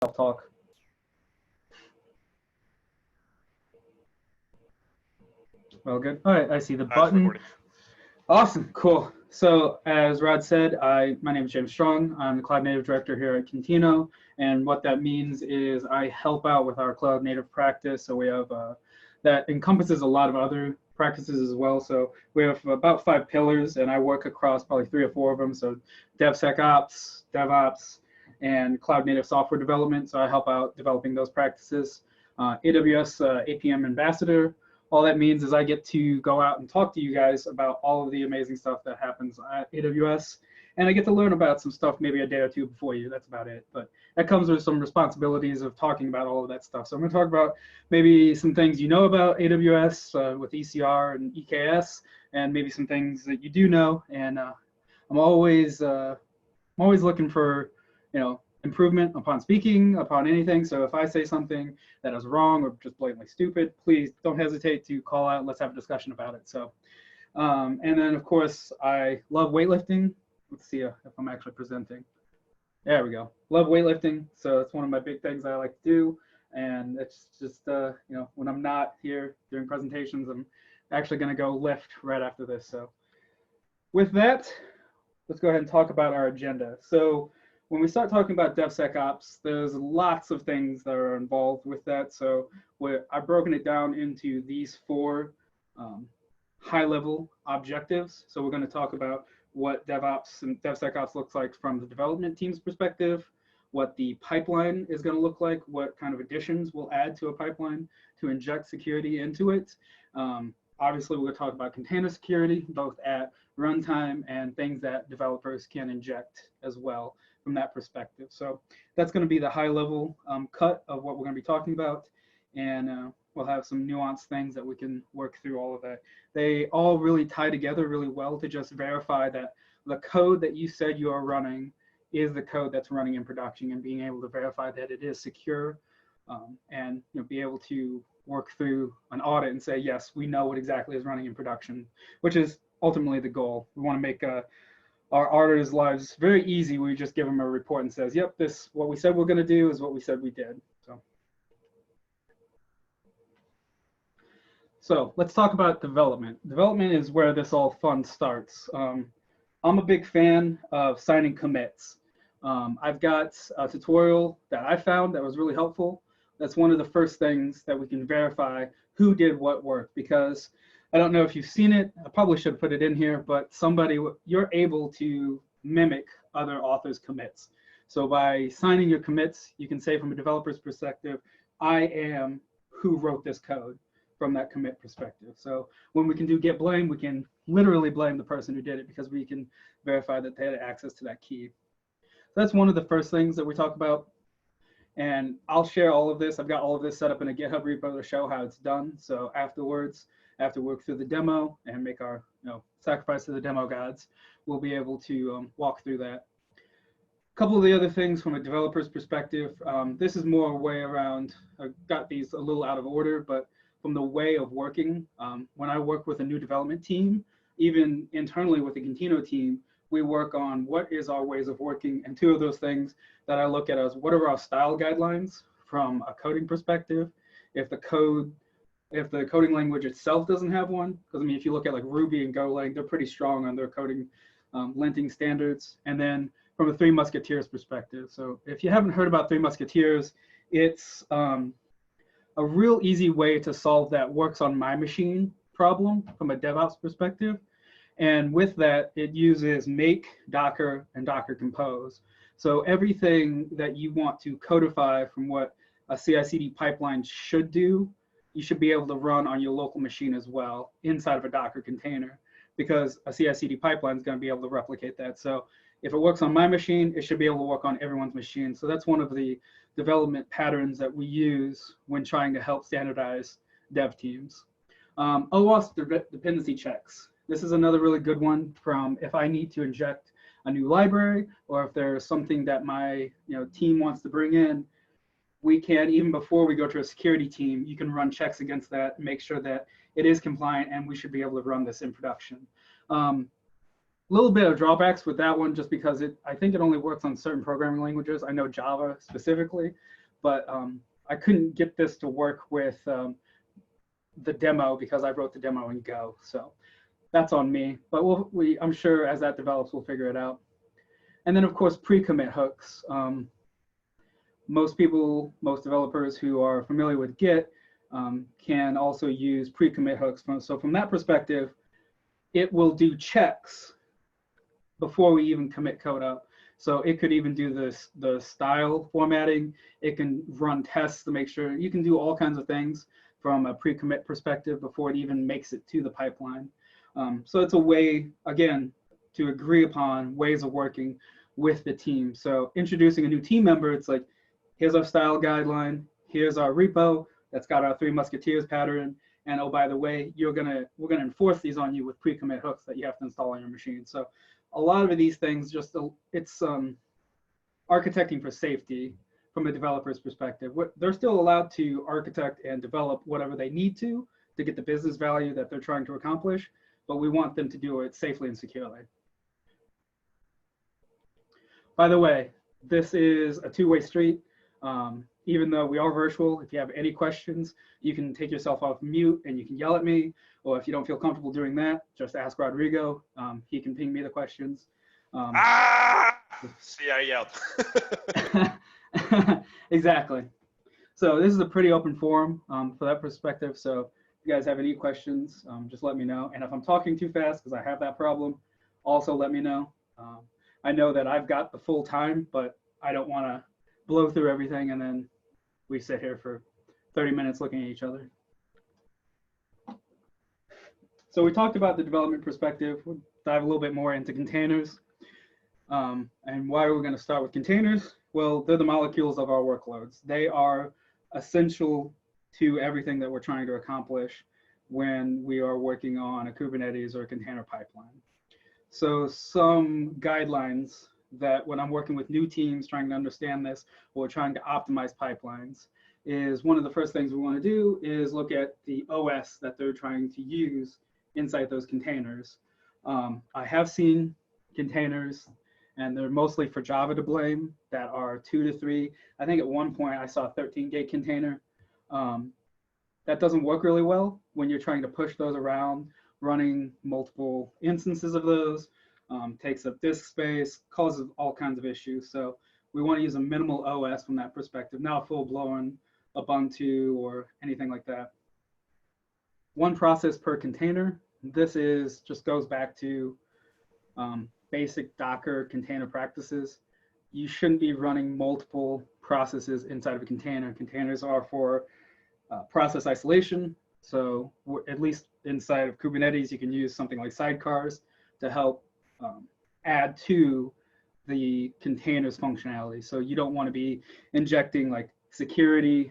self-talk. Well, good. All right, I see the button. Awesome, cool. So as Rod said, my name is James Strong. I'm the Cloud Native Director here at Contino, and what that means is I help out with our Cloud Native practice. So we have that encompasses a lot of other practices as well. So we have about 5 pillars, and I work across probably 3 or 4 of them. So DevSecOps, DevOps, and Cloud Native software development. So I help out developing those practices. AWS APM Ambassador. All that means is I get to go out and talk to you guys about all of the amazing stuff that happens at AWS. And I get to learn about some stuff maybe a day or 2 before you. That's about it. But that comes with some responsibilities of talking about all of that stuff. So I'm going to talk about maybe some things you know about AWS with ECR and EKS, and maybe some things that you do know. And I'm always looking for, improvement upon speaking, upon anything. So if I say something that is wrong or just blatantly stupid, please don't hesitate to call out. Let's have a discussion about it. So, and then of course, I love weightlifting. Let's see if I'm actually presenting. There we go. Love weightlifting. So it's one of my big things I like to do. And it's just, when I'm not here doing presentations, I'm actually going to go lift right after this. So with that, let's go ahead and talk about our agenda. So when we start talking about DevSecOps, there's lots of things that are involved with that. So I've broken it down into these 4 high-level objectives. So we're going to talk about what DevOps and DevSecOps looks like from the development team's perspective, what the pipeline is going to look like, what kind of additions we'll add to a pipeline to inject security into it. Obviously, we're going to talk about container security, both at runtime and things that developers can inject as well from that perspective. So that's going to be the high level cut of what we're going to be talking about. And we'll have some nuanced things that we can work through all of that. They all really tie together really well to just verify that the code that you said you are running is the code that's running in production, and being able to verify that it is secure and be able to work through an audit and say, yes, we know what exactly is running in production, which is ultimately the goal. We want to make our auditors' lives very easy. We just give them a report and says, yep, this, what we said we're going to do is what we said we did. So let's talk about development. Development is where this all fun starts. I'm a big fan of signing commits. I've got a tutorial that I found that was really helpful. That's one of the first things that we can verify who did what work, because I don't know if you've seen it. I probably should put it in here, but you're able to mimic other authors' commits. So by signing your commits, you can say from a developer's perspective, I am who wrote this code from that commit perspective. So when we can do get blame, we can literally blame the person who did it, because we can verify that they had access to that key. So that's one of the first things that we talk about. And I'll share all of this. I've got all of this set up in a GitHub repo to show how it's done. So afterwards, after we work through the demo and make our sacrifice to the demo gods, we'll be able to walk through that. A couple of the other things from a developer's perspective, this is more a way around, I got these a little out of order, but from the way of working, when I work with a new development team, even internally with the Contino team, we work on what is our ways of working. And 2 of those things that I look at as what are our style guidelines from a coding perspective. If the coding language itself doesn't have one, because I mean, if you look at like Ruby and Golang, they're pretty strong on their coding linting standards. And then from a 3 Musketeers perspective. So if you haven't heard about 3 Musketeers, it's a real easy way to solve that works on my machine problem from a DevOps perspective. And with that, it uses make, Docker, and Docker Compose. So everything that you want to codify from what a CI/CD pipeline should do, you should be able to run on your local machine as well inside of a Docker container, because a CI/CD pipeline is going to be able to replicate that. So if it works on my machine, it should be able to work on everyone's machine. So that's one of the development patterns that we use when trying to help standardize dev teams. OAuth dependency checks. This is another really good one from if I need to inject a new library, or if there's something that my team wants to bring in, we can, even before we go to a security team, you can run checks against that, make sure that it is compliant, and we should be able to run this in production. little bit of drawbacks with that one, just because I think it only works on certain programming languages. I know Java specifically, but I couldn't get this to work with the demo because I wrote the demo in Go. So that's on me, but I'm sure as that develops, we'll figure it out. And then of course, pre-commit hooks. Most developers who are familiar with Git can also use pre-commit hooks. So from that perspective, it will do checks before we even commit code up. So it could even do the style formatting. It can run tests to make sure. You can do all kinds of things from a pre-commit perspective before it even makes it to the pipeline. So it's a way, again, to agree upon ways of working with the team. So introducing a new team member, it's like, here's our style guideline, here's our repo that's got our 3 Musketeers pattern, and oh, by the way, we're gonna enforce these on you with pre-commit hooks that you have to install on your machine. So a lot of these things, it's architecting for safety from a developer's perspective. They're still allowed to architect and develop whatever they need to get the business value that they're trying to accomplish, but we want them to do it safely and securely. By the way, this is a two-way street. Even though we are virtual, if you have any questions, you can take yourself off mute and you can yell at me, or if you don't feel comfortable doing that, just ask Rodrigo. He can ping me the questions. See, I yelled. Exactly. So this is a pretty open forum for that perspective. So if you guys have any questions, just let me know. And if I'm talking too fast, because I have that problem, also let me know. I know that I've got the full time, but I don't want to blow through everything and then we sit here for 30 minutes looking at each other. So we talked about the development perspective. We'll dive a little bit more into containers. And why are we going to start with containers? Well, they're the molecules of our workloads. They are essential to everything that we're trying to accomplish when we are working on a Kubernetes or a container pipeline. So some guidelines that when I'm working with new teams trying to understand this or trying to optimize pipelines is one of the first things we want to do is look at the OS that they're trying to use inside those containers. I have seen containers, and they're mostly for Java to blame, that are 2 to 3. I think at one point I saw a 13 gig container. That doesn't work really well when you're trying to push those around, running multiple instances of those. Takes up disk space, causes all kinds of issues. So we want to use a minimal OS from that perspective, not a full-blown Ubuntu or anything like that. One process per container. This just goes back to basic Docker container practices. You shouldn't be running multiple processes inside of a container. Containers are for process isolation. So at least inside of Kubernetes, you can use something like sidecars to help add to the containers functionality. So you don't want to be injecting like security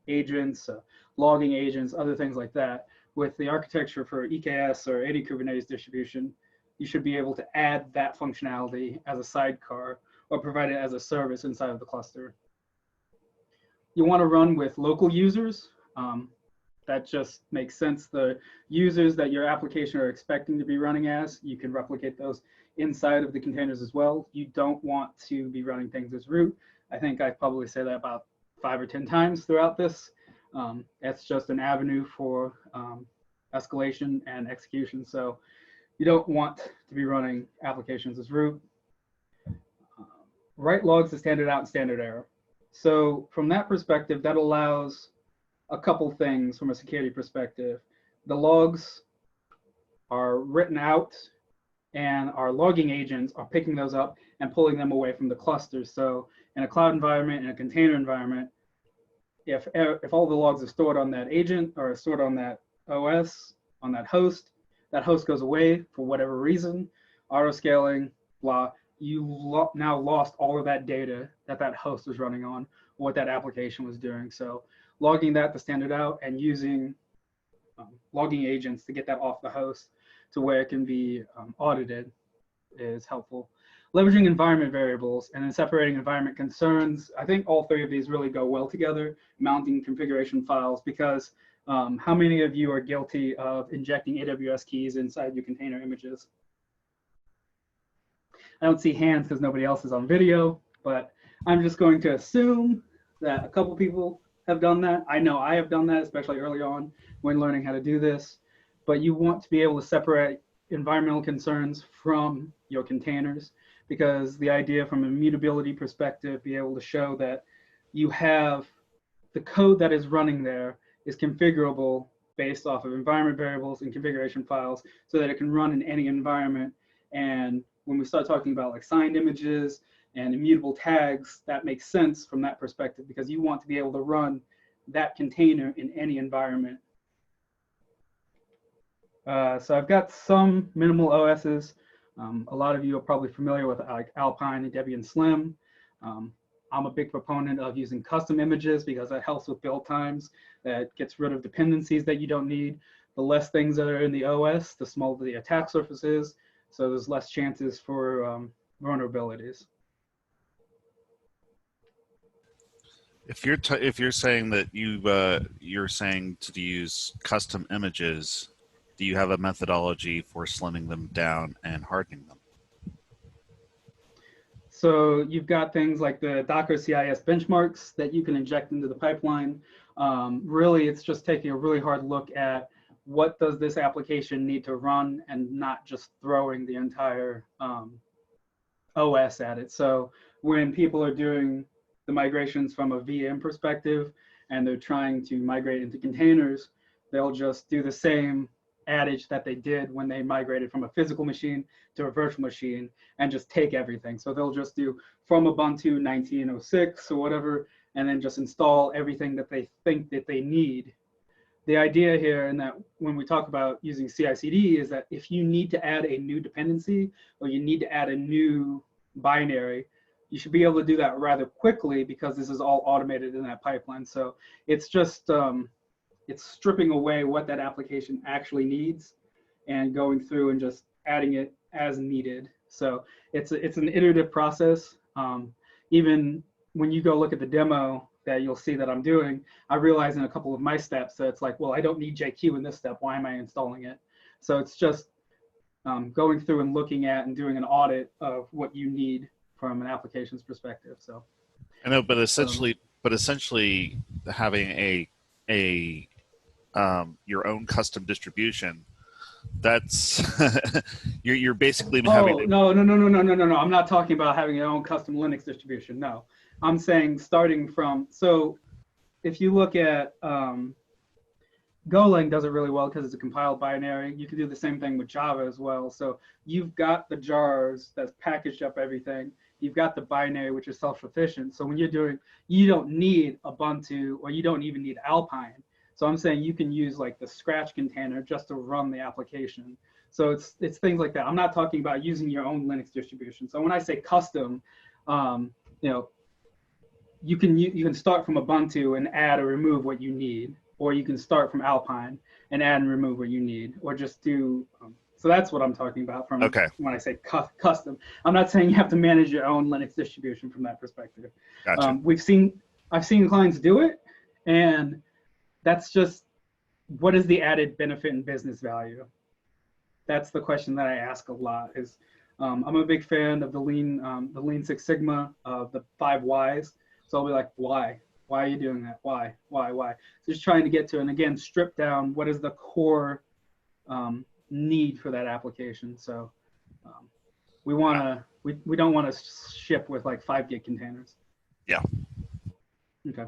agents, logging agents, other things like that. With the architecture for EKS or any Kubernetes distribution, you should be able to add that functionality as a sidecar or provide it as a service inside of the cluster. You want to run with local users. That just makes sense. The users that your application are expecting to be running as, you can replicate those inside of the containers as well. You don't want to be running things as root. I think I probably say that about 5 or 10 times throughout this. That's just an avenue for escalation and execution. So you don't want to be running applications as root. Write logs to standard out and standard error. So from that perspective, that allows a couple things from a security perspective. The logs are written out and our logging agents are picking those up and pulling them away from the cluster. So in a cloud environment, in a container environment, if all the logs are stored on that agent or stored on that OS, on that host goes away for whatever reason, auto scaling, blah, you now lost all of that data that host was running on, or what that application was doing. So logging that to standard out and using logging agents to get that off the host to where it can be audited is helpful. Leveraging environment variables and then separating environment concerns. I think all 3 of these really go well together. Mounting configuration files, because how many of you are guilty of injecting AWS keys inside your container images? I don't see hands because nobody else is on video, but I'm just going to assume that a couple people have done that. I know I have done that, especially early on when learning how to do this. But you want to be able to separate environmental concerns from your containers, because the idea from a immutability perspective, be able to show that you have the code that is running there is configurable based off of environment variables and configuration files so that it can run in any environment. And when we start talking about like signed images and immutable tags, that makes sense from that perspective, because you want to be able to run that container in any environment. So I've got some minimal OSs. A lot of you are probably familiar with like Alpine and Debian Slim. I'm a big proponent of using custom images because that helps with build times. That gets rid of dependencies that you don't need. The less things that are in the OS, the smaller the attack surface is. So there's less chances for vulnerabilities. If you're saying that you're saying to use custom images, do you have a methodology for slimming them down and hardening them? So you've got things like the Docker CIS benchmarks that you can inject into the pipeline. Really, it's just taking a really hard look at what does this application need to run and not just throwing the entire OS at it. So when people are doing the migrations from a VM perspective and they're trying to migrate into containers, they'll just do the same adage that they did when they migrated from a physical machine to a virtual machine and just take everything. So they'll just do from Ubuntu 1906 or whatever, and then just install everything that they think that they need. The idea here, and that when we talk about using CI/CD, is that if you need to add a new dependency or you need to add a new binary, you should be able to do that rather quickly because this is all automated in that pipeline. So it's just it's stripping away what that application actually needs and going through and just adding it as needed. So it's an iterative process. Even when you go look at the demo that you'll see that I'm doing, I realize in a couple of my steps that it's like, well, I don't need JQ in this step. Why am I installing it? So it's just going through and looking at and doing an audit of what you need from an application's perspective. So I know, but essentially having a your own custom distribution, that's you're basically having. No. I'm not talking about having your own custom Linux distribution. No, I'm saying starting from, so if you look at Golang does it really well because it's a compiled binary. You can do the same thing with Java as well. So you've got the jars that's packaged up everything. You've got the binary, which is self-sufficient. So when you're doing, you don't need Ubuntu or you don't even need Alpine. So I'm saying you can use like the Scratch container just to run the application. So it's things like that. I'm not talking about using your own Linux distribution. So when I say custom, you can start from Ubuntu and add or remove what you need, or you can start from Alpine and add and remove what you need, or just do. So that's what I'm talking about from when I say custom. I'm not saying you have to manage your own Linux distribution from that perspective. Gotcha. I've seen clients do it, and that's just, what is the added benefit and business value? That's the question that I ask a lot. Is I'm a big fan of the Lean Six Sigma, the 5 whys. So I'll be like, why? Why are you doing that? Why? So just trying to get to, and again, strip down what is the core need for that application. So we don't want to ship with like 5 gig containers. Yeah. Okay.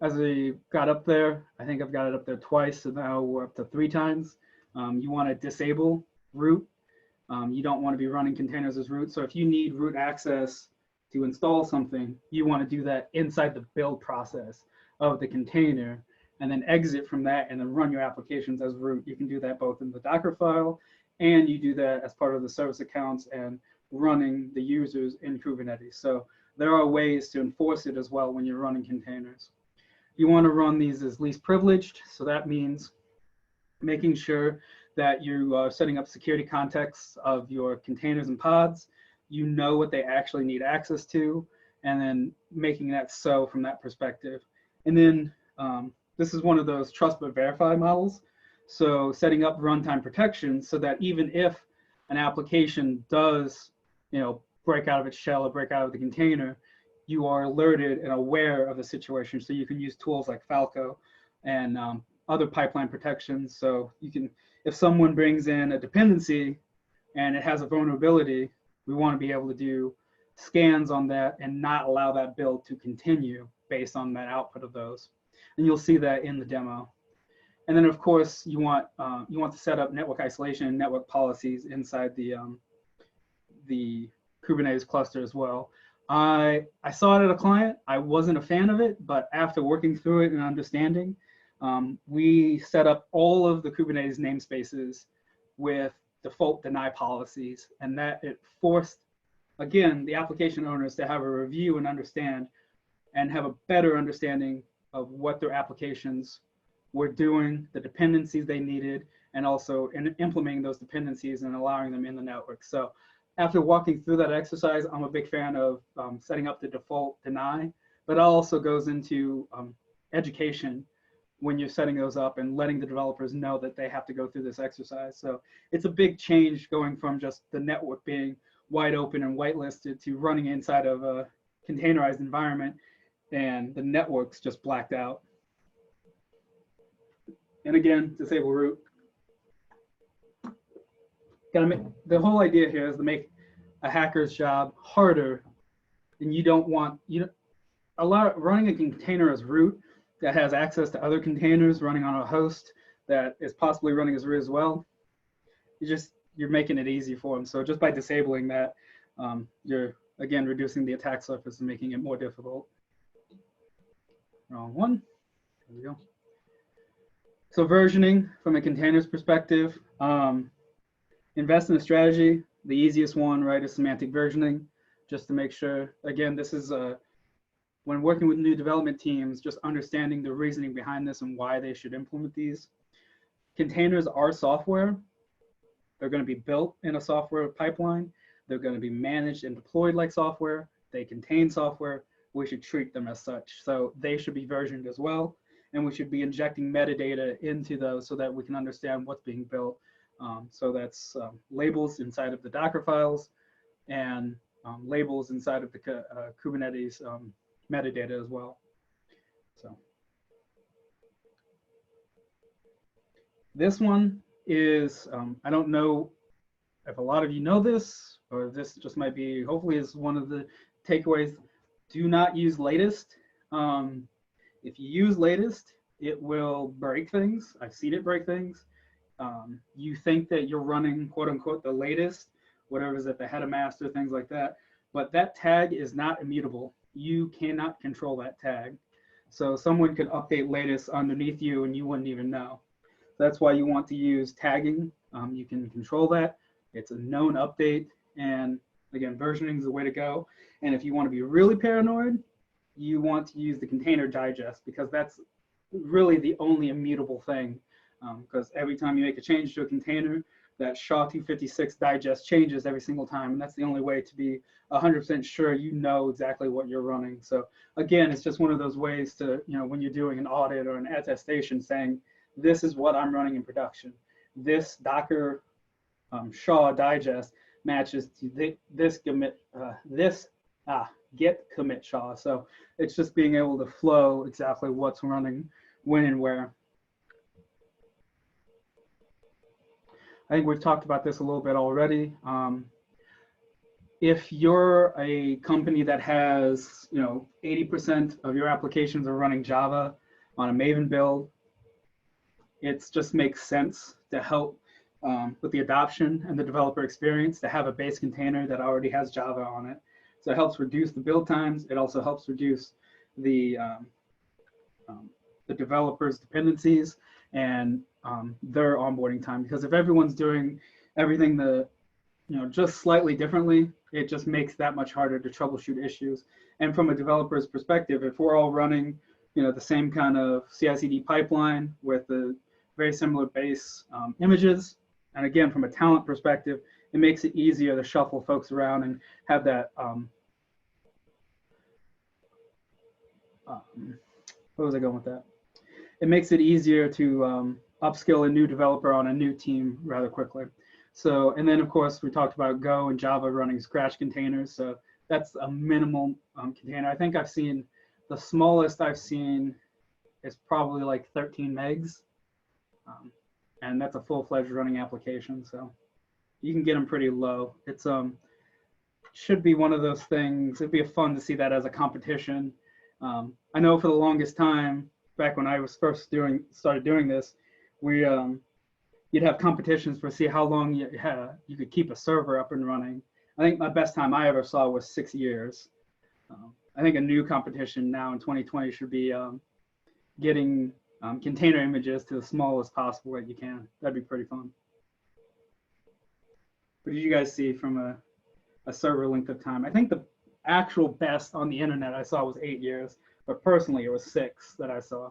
As we got up there, I think I've got it up there twice, so now we're up to 3 times. You want to disable root. You don't want to be running containers as root. So if you need root access to install something, you want to do that inside the build process of the container and then exit from that and then run your applications as root. You can do that both in the Docker file, and you do that as part of the service accounts and running the users in Kubernetes. So there are ways to enforce it as well when you're running containers. You want to run these as least privileged. So that means making sure that you are setting up security contexts of your containers and pods. You know what they actually need access to, and then making that so from that perspective. And then this is one of those trust but verify models. So setting up runtime protection so that even if an application does, break out of its shell or break out of the container, you are alerted and aware of the situation. So you can use tools like Falco and other pipeline protections. So you can, if someone brings in a dependency and it has a vulnerability, we want to be able to do scans on that and not allow that build to continue based on that output of those. And you'll see that in the demo. And then of course you want to set up network isolation and network policies inside the Kubernetes cluster as well. I saw it at a client. I wasn't a fan of it, but after working through it and understanding, we set up all of the Kubernetes namespaces with default deny policies, and that it forced, again, the application owners to have a review and understand and have a better understanding of what their applications were doing, the dependencies they needed, and also in implementing those dependencies and allowing them in the network. So after walking through that exercise, I'm a big fan of setting up the default deny, but it also goes into education when you're setting those up and letting the developers know that they have to go through this exercise. So it's a big change going from just the network being wide open and whitelisted to running inside of a containerized environment and the network's just blacked out. And again, disable root. The whole idea here is to make a hacker's job harder, and you don't want, running a container as root that has access to other containers running on a host that is possibly running as root as well, you're making it easy for them. So just by disabling that, you're again reducing the attack surface and making it more difficult. Wrong one. There we go. So versioning from a containers perspective, invest in a strategy. The easiest one, right, is semantic versioning, just to make sure, again, this is when working with new development teams, just understanding the reasoning behind this and why they should implement these. Containers are software. They're going to be built in a software pipeline. They're going to be managed and deployed like software. They contain software. We should treat them as such. So they should be versioned as well. And we should be injecting metadata into those so that we can understand what's being built. So that's labels inside of the Docker files and labels inside of the Kubernetes metadata as well. So this one is, I don't know if a lot of you know this, or this just might be, hopefully is one of the takeaways. Do not use latest. If you use latest, it will break things. I've seen it break things. You think that you're running, quote unquote, the latest, whatever is at the head of master, things like that. But that tag is not immutable. You cannot control that tag. So someone could update latest underneath you and you wouldn't even know. That's why you want to use tagging. You can control that. It's a known update. And again, versioning is the way to go. And if you want to be really paranoid, you want to use the container digest, because that's really the only immutable thing. Because every time you make a change to a container, that SHA-256 digest changes every single time. And that's the only way to be 100% sure you know exactly what you're running. So again, it's just one of those ways to, when you're doing an audit or an attestation, saying, this is what I'm running in production. This Docker SHA digest matches to this commit, git commit SHA. So it's just being able to flow exactly what's running, when and where. I think we've talked about this a little bit already. If you're a company that has, 80% of your applications are running Java on a Maven build, it just makes sense to help with the adoption and the developer experience to have a base container that already has Java on it. So it helps reduce the build times. It also helps reduce the developers' dependencies and their onboarding time. Because if everyone's doing everything just slightly differently, it just makes that much harder to troubleshoot issues. And from a developer's perspective, if we're all running, the same kind of CI/CD pipeline with the very similar base images, and again, from a talent perspective, it makes it easier to shuffle folks around and have that, where was I going with that? It makes it easier to upskill a new developer on a new team rather quickly. So, and then of course we talked about Go and Java running Scratch containers. So that's a minimal container. I think I've seen, the smallest I've seen is probably like 13 megs. And that's a full-fledged running application. So you can get them pretty low. It's should be one of those things. It'd be fun to see that as a competition. I know for the longest time, back when I was first started doing this, we you'd have competitions for see how long you could keep a server up and running. I think my best time I ever saw was 6 years. I think a new competition now in 2020 should be getting container images to the smallest possible that you can. That'd be pretty fun. What did you guys see from a server length of time? I think the actual best on the internet I saw was 8 years, but personally it was 6 that I saw.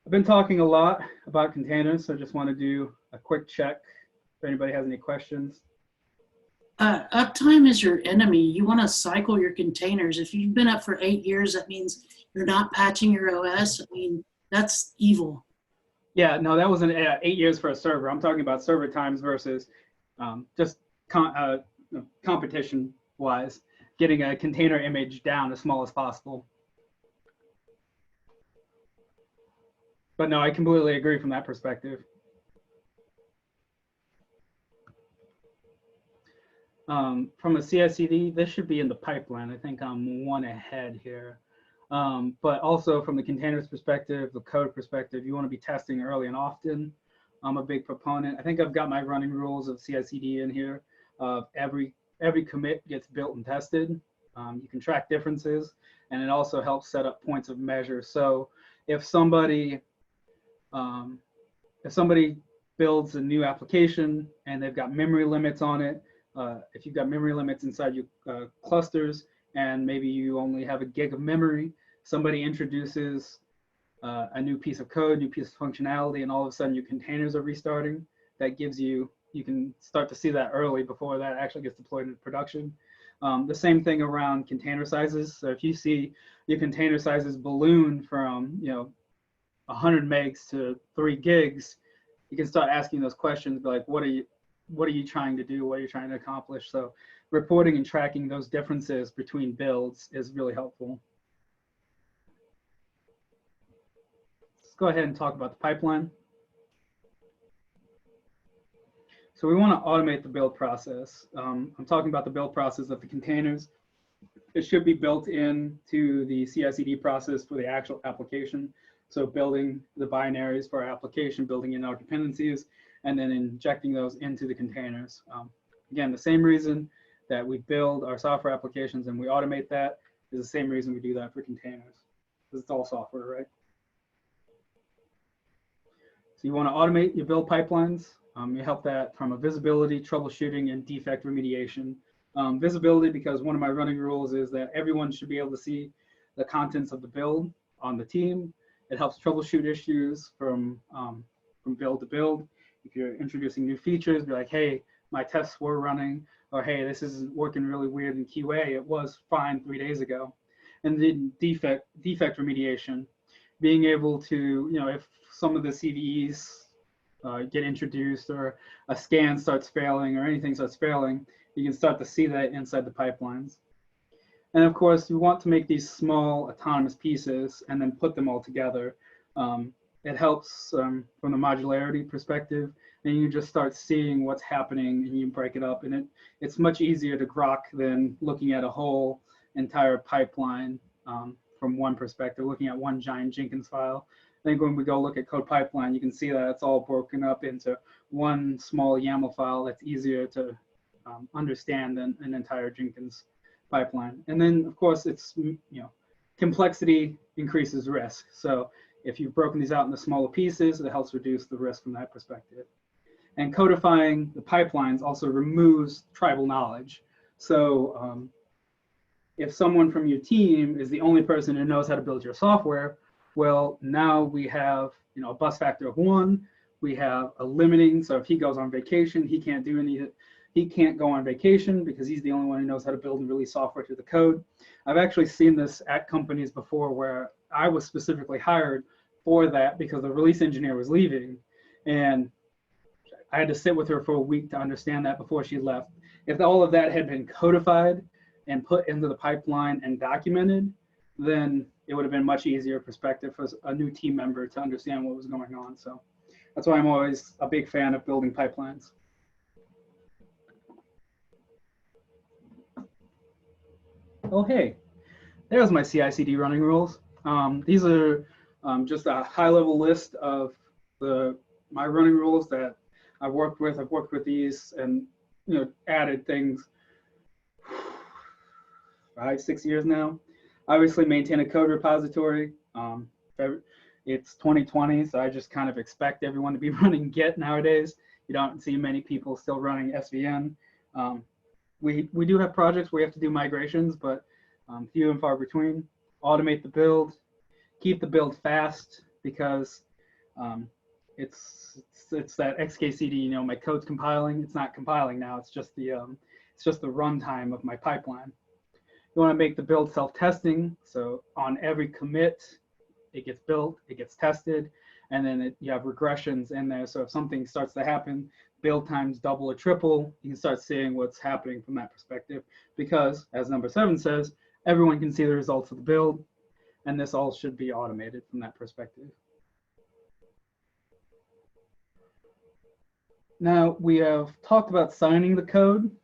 I've been talking a lot about containers, so I just want to do a quick check if anybody has any questions. Uptime is your enemy. You want to cycle your containers. If you've been up for 8 years, that means you're not patching your OS. I mean, that's evil. Yeah, no, that wasn't 8 years for a server. I'm talking about server times versus just competition-wise, getting a container image down as small as possible. But no, I completely agree from that perspective. From a CI/CD, this should be in the pipeline. I think I'm one ahead here. But also from the containers perspective, the code perspective, you want to be testing early and often. I'm a big proponent. I think I've got my running rules of CI/CD in here. Every commit gets built and tested. You can track differences, and it also helps set up points of measure. So if somebody builds a new application and they've got memory limits on it, if you've got memory limits inside your clusters and maybe you only have a gig of memory, somebody introduces a new piece of code, new piece of functionality, and all of a sudden your containers are restarting. That gives you can start to see that early before that actually gets deployed into production. The same thing around container sizes. So if you see your container sizes balloon from 100 megs to 3 gigs, you can start asking those questions like, what are you trying to do? What are you trying to accomplish? So reporting and tracking those differences between builds is really helpful. Let's go ahead and talk about the pipeline. So we want to automate the build process. I'm talking about the build process of the containers. It should be built into the CI/CD process for the actual application. So building the binaries for our application, building in our dependencies, and then injecting those into the containers. Again, the same reason that we build our software applications and we automate that is the same reason we do that for containers, because it's all software, right? So you want to automate your build pipelines. You help that from a visibility, troubleshooting, and defect remediation. Visibility, because one of my running rules is that everyone should be able to see the contents of the build on the team. It helps troubleshoot issues from build to build. If you're introducing new features, be like, hey, my tests were running, or hey, this is working really weird in QA. It was fine 3 days ago. And then defect remediation, being able to, if some of the CVEs get introduced or a scan starts failing or anything starts failing, you can start to see that inside the pipelines. And of course, you want to make these small autonomous pieces and then put them all together. It helps from the modularity perspective, and you just start seeing what's happening and you break it up. And it's much easier to grok than looking at a whole entire pipeline from one perspective, looking at one giant Jenkins file. I think when we go look at code pipeline, you can see that it's all broken up into one small YAML file that's easier to understand than an entire Jenkins pipeline. And then, of course, it's, complexity increases risk. So if you've broken these out into smaller pieces, it helps reduce the risk from that perspective. And codifying the pipelines also removes tribal knowledge. So if someone from your team is the only person who knows how to build your software, well, now we have a bus factor of 1. We have a limiting. So if he goes on vacation, he can't go on vacation because he's the only one who knows how to build and release software to the code. I've actually seen this at companies before where I was specifically hired for that because the release engineer was leaving. And I had to sit with her for a week to understand that before she left. If all of that had been codified and put into the pipeline and documented, then it would have been much easier perspective for a new team member to understand what was going on. So that's why I'm always a big fan of building pipelines. Oh, hey, there's my CI/CD running rules. These are just a high-level list of my running rules that I've worked with. I've worked with these and added things 5-6 years now. Obviously, maintain a code repository. It's 2020, so I just kind of expect everyone to be running Git nowadays. You don't see many people still running SVN. We do have projects where we have to do migrations, but few and far between. Automate the build, keep the build fast because it's that XKCD. My code's compiling. It's not compiling now. It's just the runtime of my pipeline. You want to make the build self-testing. So on every commit, it gets built, it gets tested, and then you have regressions in there. So if something starts to happen, build times double or triple, you can start seeing what's happening from that perspective. Because as number 7 says, everyone can see the results of the build, and this all should be automated from that perspective. Now we have talked about signing the code.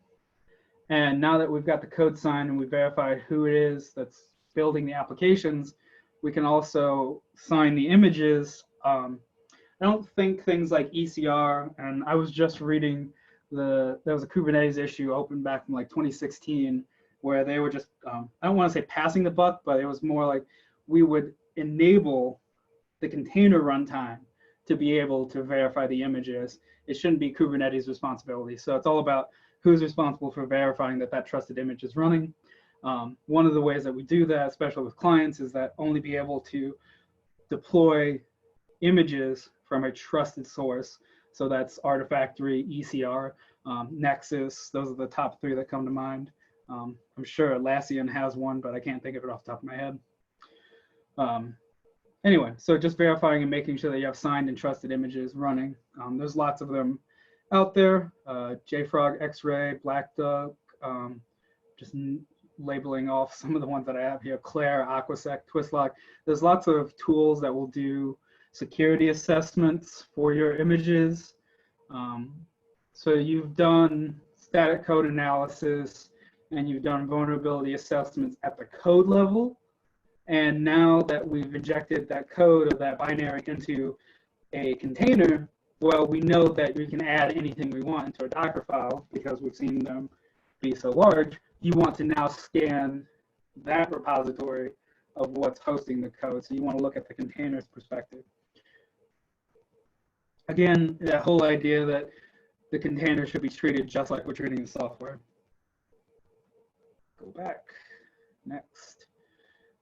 And now that we've got the code signed and we verified who it is that's building the applications, we can also sign the images. I don't think things like ECR, and I was just reading there was a Kubernetes issue open back in like 2016 where they were just, I don't want to say passing the buck, but it was more like we would enable the container runtime to be able to verify the images. It shouldn't be Kubernetes' responsibility. So it's all about who's responsible for verifying that trusted image is running. One of the ways that we do that, especially with clients, is that only be able to deploy images from a trusted source. So that's Artifactory, ECR, Nexus. Those are the top 3 that come to mind. I'm sure Atlassian has one, but I can't think of it off the top of my head. Anyway, so just verifying and making sure that you have signed and trusted images running. There's lots of them out there, JFrog, X-Ray, Black Duck, just labeling off some of the ones that I have here, Claire, Aquasec, Twistlock. There's lots of tools that will do security assessments for your images. So you've done static code analysis and you've done vulnerability assessments at the code level. And now that we've injected that code of that binary into a container, well, we know that we can add anything we want into a Docker file because we've seen them be so large. You want to now scan that repository of what's hosting the code. So you want to look at the container's perspective. Again, that whole idea that the container should be treated just like we're treating the software. Go back. Next.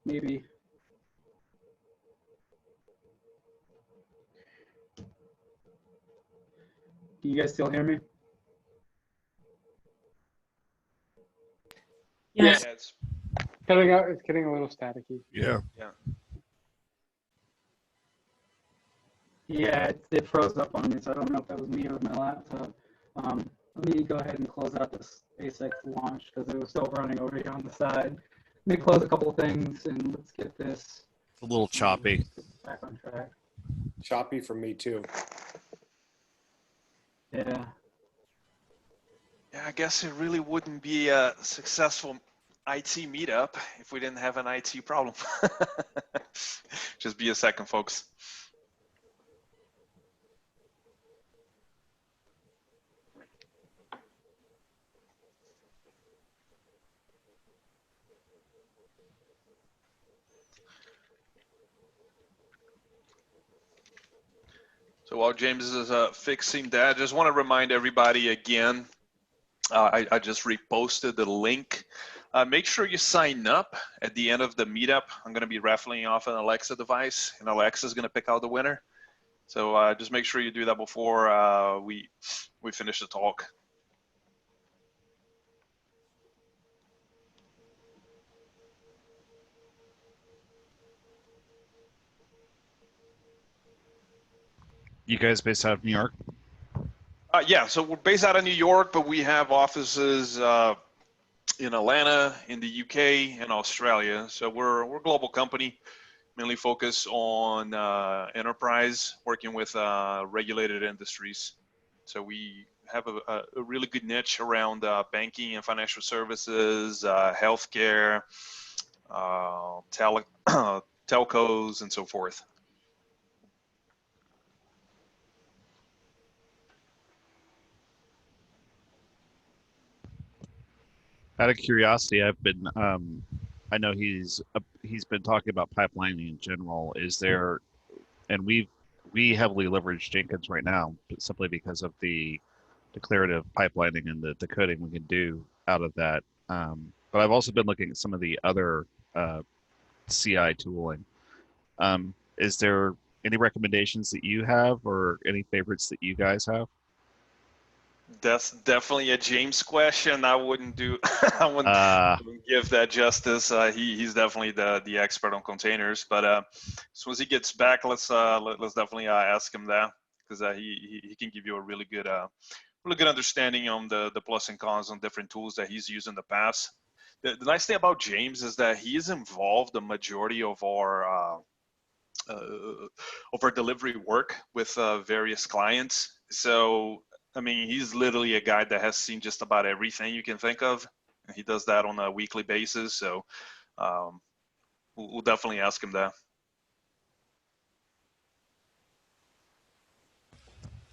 Maybe. Can you guys still hear me? Yes. Yeah, it's Cutting out, it's getting a little staticky. Yeah. Yeah, it froze up on me, so I don't know if that was me or my laptop. Let me go ahead and close out this ASIC launch because it was still running over here on the side. Let me close a couple of things and let's get this. It's a little choppy. Back on track. choppy for me too. Yeah. Yeah, I guess it really wouldn't be a successful IT meetup if we didn't have an IT problem. Just be a second, folks. So while James is fixing that, I just want to remind everybody again, I just reposted the link. Make sure you sign up at the end of the meetup. I'm going to be raffling off an Alexa device, and Alexa is going to pick out the winner. So just make sure you do that before we finish the talk. You guys based out of New York? Yeah, so we're based out of New York, but we have offices in Atlanta, in the UK, and Australia. So we're a global company, mainly focused on enterprise, working with regulated industries. So we have a really good niche around banking and financial services, healthcare, telcos, and so forth. Out of curiosity, I've been, I know he's been talking about pipelining in general. Is there, and we heavily leverage Jenkins right now, but simply because of the declarative pipelining and the coding we can do out of that. But I've also been looking at some of the other CI tooling. Is there any recommendations that you have, or any favorites that you guys have? That's definitely a James question. I wouldn't do. I wouldn't give that justice. He's definitely the expert on containers. But as soon as he gets back, let's definitely ask him that, because he can give you a really good understanding on the plus and cons on different tools that he's used in the past. The nice thing about James is that he is involved the majority of our delivery work with various clients. So I mean, he's literally a guy that has seen just about everything you can think of. He does that on a weekly basis. So we'll definitely ask him that.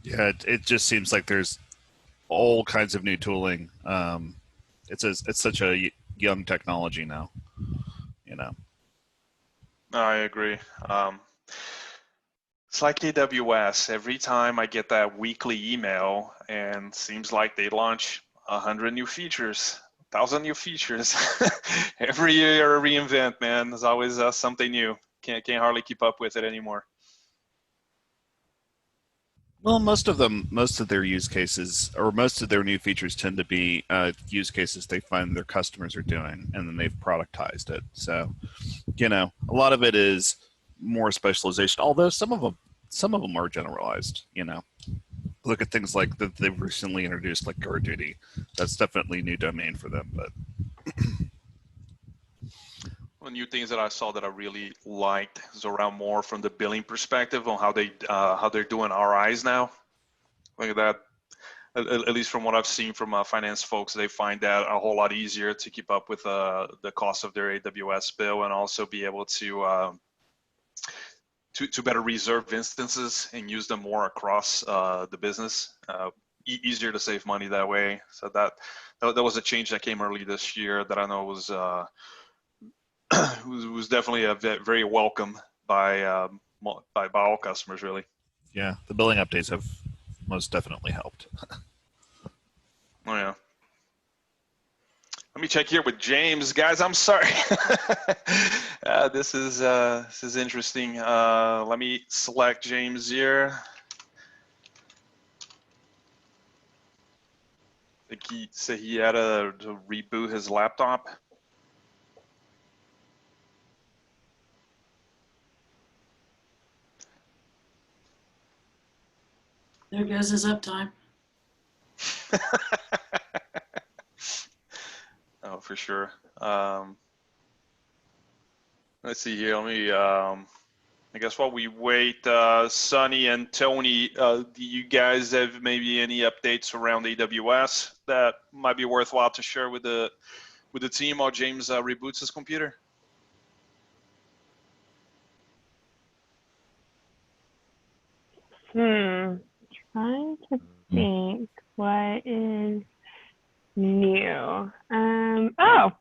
Yeah, it just seems like there's all kinds of new tooling. It's such a young technology now, you know. I agree. It's like AWS. Every time I get that weekly email, and seems like they launch 100 new features, 1,000 new features. Every year a reinvent, man. There's always something new. Can't hardly keep up with it anymore. Well, most of their use cases, or most of their new features, tend to be use cases they find their customers are doing, and then they've productized it. So, you know, a lot of it is more specialization. Although some of them are generalized. You know, look at things like that they've recently introduced, like guard duty. That's definitely a new domain for them. But one of the new things that I saw that I really liked is around more from the billing perspective on how they're doing RIs now. Look at that. At least from what I've seen from finance folks, they find that a whole lot easier to keep up with the cost of their AWS bill, and also be able to better reserve instances and use them more across the business. Easier to save money that way. So that was a change that came early this year that I know was was definitely very welcome by all customers, really. yeah, the billing updates have most definitely helped. Oh yeah. Let me check here with James, guys. I'm sorry. This is interesting. Let me select James here. I think he said he had to reboot his laptop. There goes his uptime. Oh, for sure. Let's see here. Let me. I guess while we wait, Sonny and Tony, do you guys have maybe any updates around AWS that might be worthwhile to share with the team while James reboots his computer? Trying to think what is new. Oh.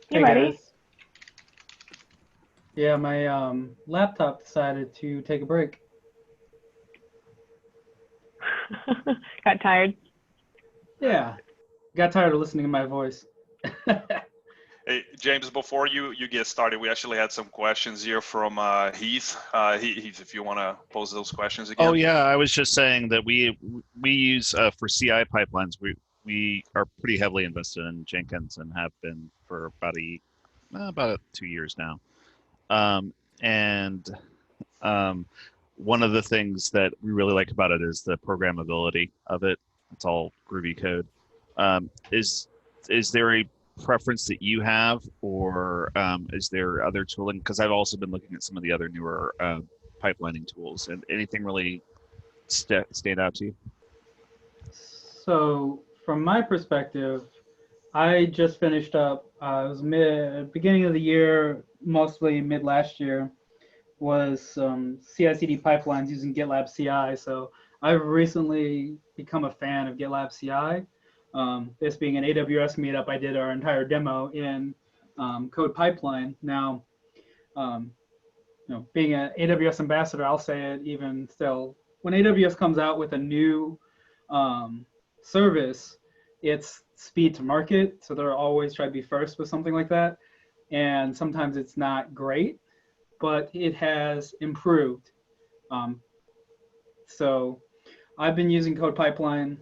Hey, buddy. Guys. Yeah, my laptop decided to take a break. Got tired. Yeah, got tired of listening to my voice. Hey, James, before you get started, we actually had some questions here from Heath. Heath, if you want to pose those questions again. Oh yeah, I was just saying that we use for CI pipelines. We are pretty heavily invested in Jenkins and have been for about 2 years now. one of the things that we really like about it is the programmability of it. It's all Groovy code. Is there a preference that you have, or is there other tooling? Because I've also been looking at some of the other newer pipelining tools, and anything really stand out to you? So from my perspective, I just finished up, it was beginning of the year, mostly mid last year, was CI/CD pipelines using GitLab CI. So I've recently become a fan of GitLab CI. This being an AWS meetup, I did our entire demo in Code Pipeline. Now, being an AWS ambassador, I'll say it even still. When AWS comes out with a new service, it's speed to market. So they're always try to be first with something like that. And sometimes it's not great, but it has improved. So I've been using Code Pipeline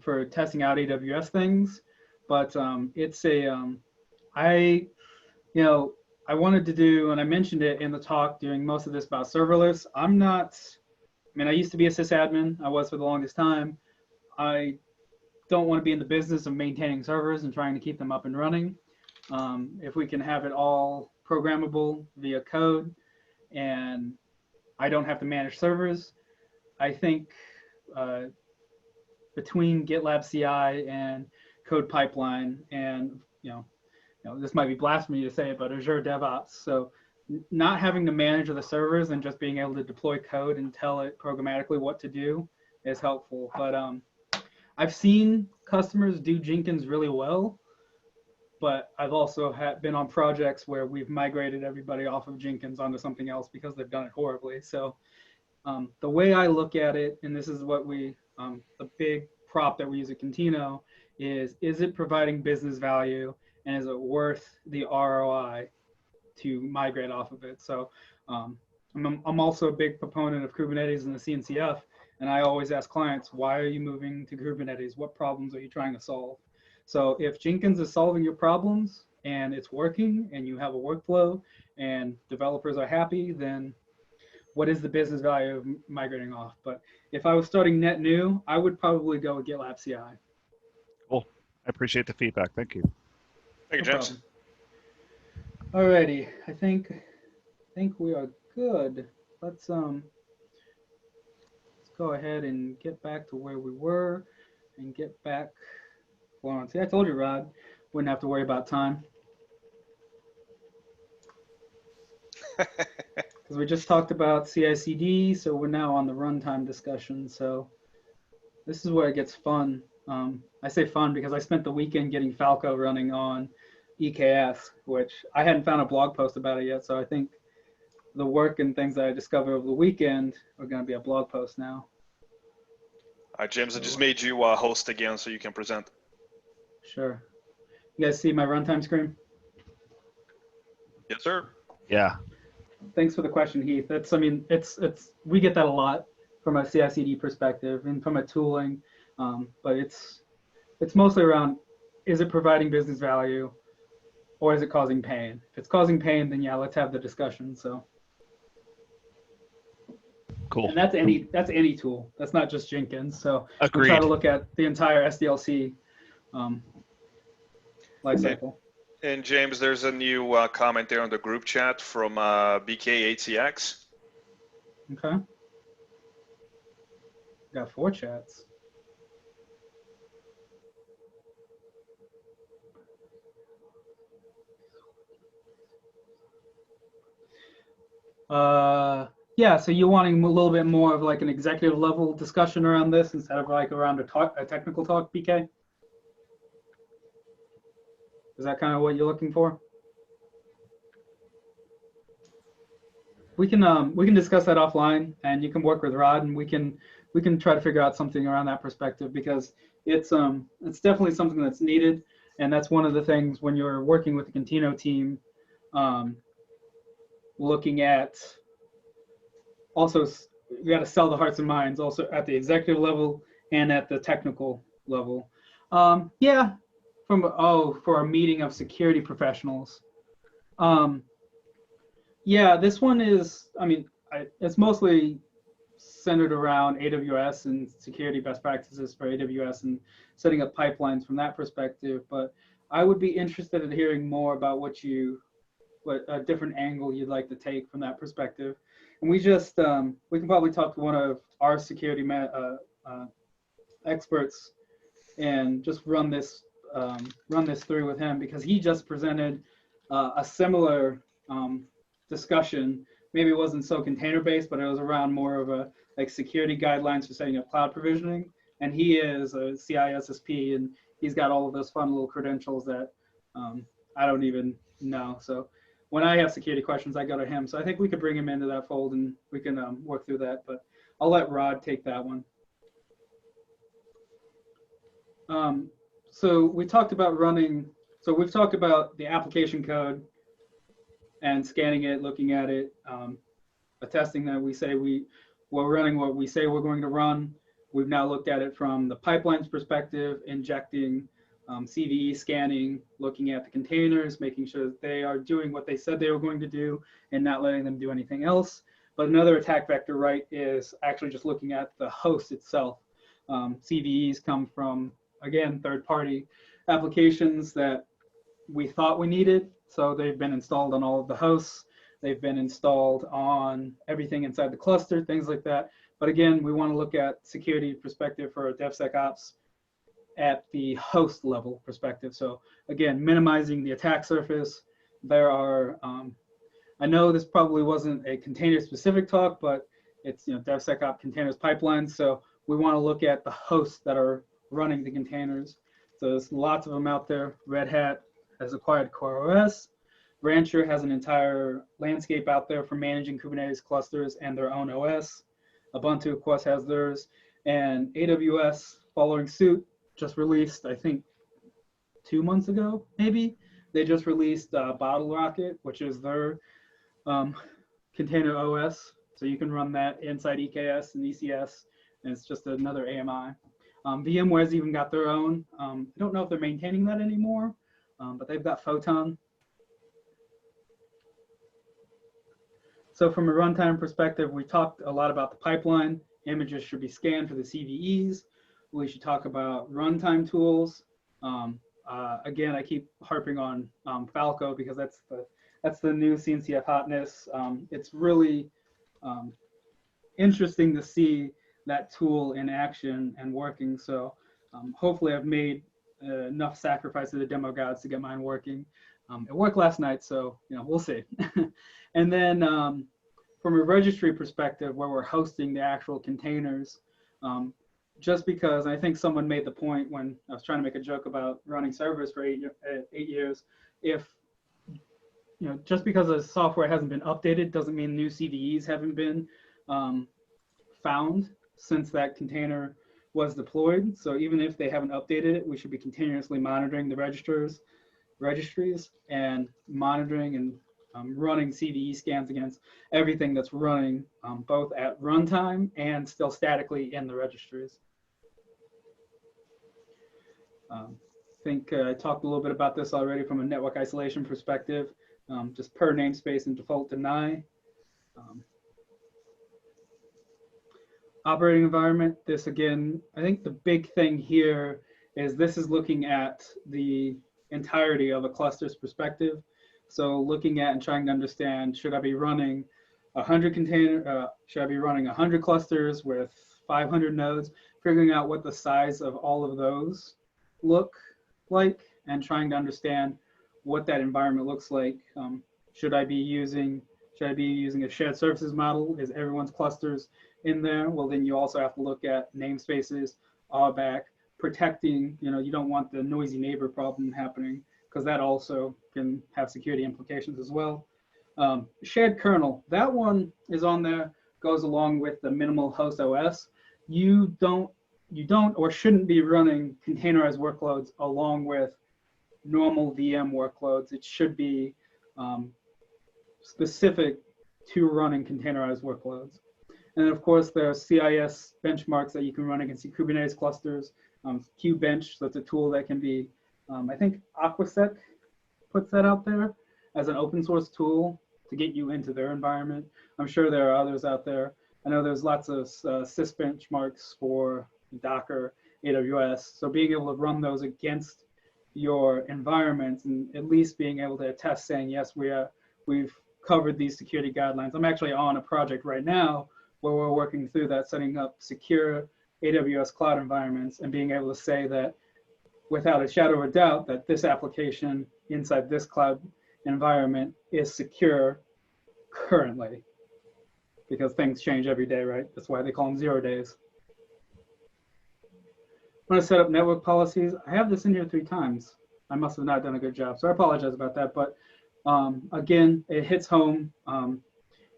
for testing out AWS things, but it's I wanted to do, and I mentioned it in the talk during most of this about serverless. I used to be a sysadmin. I was for the longest time. I don't want to be in the business of maintaining servers and trying to keep them up and running. If we can have it all programmable via code and I don't have to manage servers, I think between GitLab CI and Code Pipeline and, this might be blasphemy to say it, but Azure DevOps. So not having to manage the servers and just being able to deploy code and tell it programmatically what to do is helpful. But I've seen customers do Jenkins really well, but I've also been on projects where we've migrated everybody off of Jenkins onto something else because they've done it horribly. So the way I look at it, and this is what the big prop that we use at Contino is it providing business value, and is it worth the ROI to migrate off of it? So I'm also a big proponent of Kubernetes and the CNCF, and I always ask clients, why are you moving to Kubernetes? What problems are you trying to solve? So if Jenkins is solving your problems and it's working and you have a workflow and developers are happy, then what is the business value of migrating off? But if I was starting net new, I would probably go with GitLab CI. Cool. I appreciate the feedback. Thank you. Thank you, James. Alrighty, I think we are good. Let's go ahead and get back to where we were and get back. Well, see, I told you, Rod, wouldn't have to worry about time. Because we just talked about CI/CD, so we're now on the runtime discussion. So this is where it gets fun. I say fun because I spent the weekend getting Falco running on EKS, which I hadn't found a blog post about it yet. So I think the work and things that I discovered over the weekend are going to be a blog post now. All right, James, I just made you host again so you can present. Sure. You guys see my runtime screen? Yes, sir. Yeah. Thanks for the question, Heath. We get that a lot from a CI/CD perspective and from a tooling, but it's mostly around, is it providing business value or is it causing pain? If it's causing pain, then yeah, let's have the discussion. So Cool. And that's any tool. That's not just Jenkins. So Agreed. we try to look at the entire SDLC lifecycle. And James, there's a new comment there on the group chat from BK8CX. Okay. Got 4 chats. Yeah, so you're wanting a little bit more of like an executive level discussion around this instead of like around a technical talk, BK? Is that kind of what you're looking for? We can discuss that offline, and you can work with Rod, and we can try to figure out something around that perspective, because it's definitely something that's needed, and that's one of the things when you're working with the Contino team, looking at also you got to sell the hearts and minds also at the executive level and at the technical level. Yeah. For a meeting of security professionals. Yeah, this one is, it's mostly centered around AWS and security best practices for AWS and setting up pipelines from that perspective. But I would be interested in hearing more about what a different angle you'd like to take from that perspective. And we can probably talk to one of our security experts and just run this through with him, because he just presented a similar discussion. Maybe it wasn't so container based, but it was around more of a like security guidelines for setting up cloud provisioning. And he is a CISSP, and he's got all of those fun little credentials that I don't even know. So when I have security questions, I go to him. So I think we could bring him into that fold and we can work through that. But I'll let Rod take that one. So we talked about we've talked about the application code and scanning it, looking at it, attesting that we're running what we say we're going to run. We've now looked at it from the pipelines perspective, injecting CVE scanning, looking at the containers, making sure that they are doing what they said they were going to do and not letting them do anything else. But another attack vector, right, is actually just looking at the host itself. CVEs come from, again, third-party applications that we thought we needed. So they've been installed on all of the hosts. They've been installed on everything inside the cluster, things like that. But again, we want to look at security perspective for DevSecOps at the host level perspective. So again, minimizing the attack surface. There are, I know this probably wasn't a container specific talk, but it's DevSecOps containers pipelines. So we want to look at the hosts that are running the containers. So there's lots of them out there. Red Hat has acquired CoreOS. Rancher has an entire landscape out there for managing Kubernetes clusters and their own OS. Ubuntu, of course, has theirs. And AWS, following suit, just released, I think, 2 months ago, maybe. They just released BottleRocket, which is their container OS. So you can run that inside EKS and ECS, and it's just another AMI. VMware's even got their own. I don't know if they're maintaining that anymore, but they've got Photon. So from a runtime perspective, we talked a lot about the pipeline. Images should be scanned for the CVEs. We should talk about runtime tools. Again, I keep harping on Falco because that's the new CNCF hotness. It's really interesting to see that tool in action and working. So hopefully I've made enough sacrifice to the demo gods to get mine working. It worked last night, so we'll see. And then from a registry perspective, where we're hosting the actual containers, just because I think someone made the point when I was trying to make a joke about running servers for 8 years, if just because the software hasn't been updated doesn't mean new CVEs haven't been found since that container was deployed. So even if they haven't updated it, we should be continuously monitoring the registries and monitoring and running CVE scans against everything that's running both at runtime and still statically in the registries. I think I talked a little bit about this already from a network isolation perspective, just per namespace and default deny. Operating environment, this again, I think the big thing here is this is looking at the entirety of a cluster's perspective. So looking at and trying to understand, should I be running 100 should I be running 100 clusters with 500 nodes, figuring out what the size of all of those look like and trying to understand what that environment looks like. Should I be using a shared services model? Is everyone's clusters in there? Well, then you also have to look at namespaces, RBAC, protecting, you don't want the noisy neighbor problem happening because that also can have security implications as well. Shared kernel, that one is on there, goes along with the minimal host OS. You don't or shouldn't be running containerized workloads along with normal VM workloads. It should be specific to running containerized workloads. And of course, there are CIS benchmarks that you can run against Kubernetes clusters. QBench, so it's a tool that can be, I think Aquasec puts that out there as an open source tool to get you into their environment. I'm sure there are others out there. I know there's lots of sys benchmarks for Docker, AWS. So being able to run those against your environment and at least being able to attest saying, yes, we've covered these security guidelines. I'm actually on a project right now where we're working through that, setting up secure AWS cloud environments and being able to say that without a shadow of a doubt that this application inside this cloud environment is secure currently, because things change every day, right? That's why they call them 0 days. I'm going to set up network policies. I have this in here 3 times. I must have not done a good job, so I apologize about that. But again, it hits home.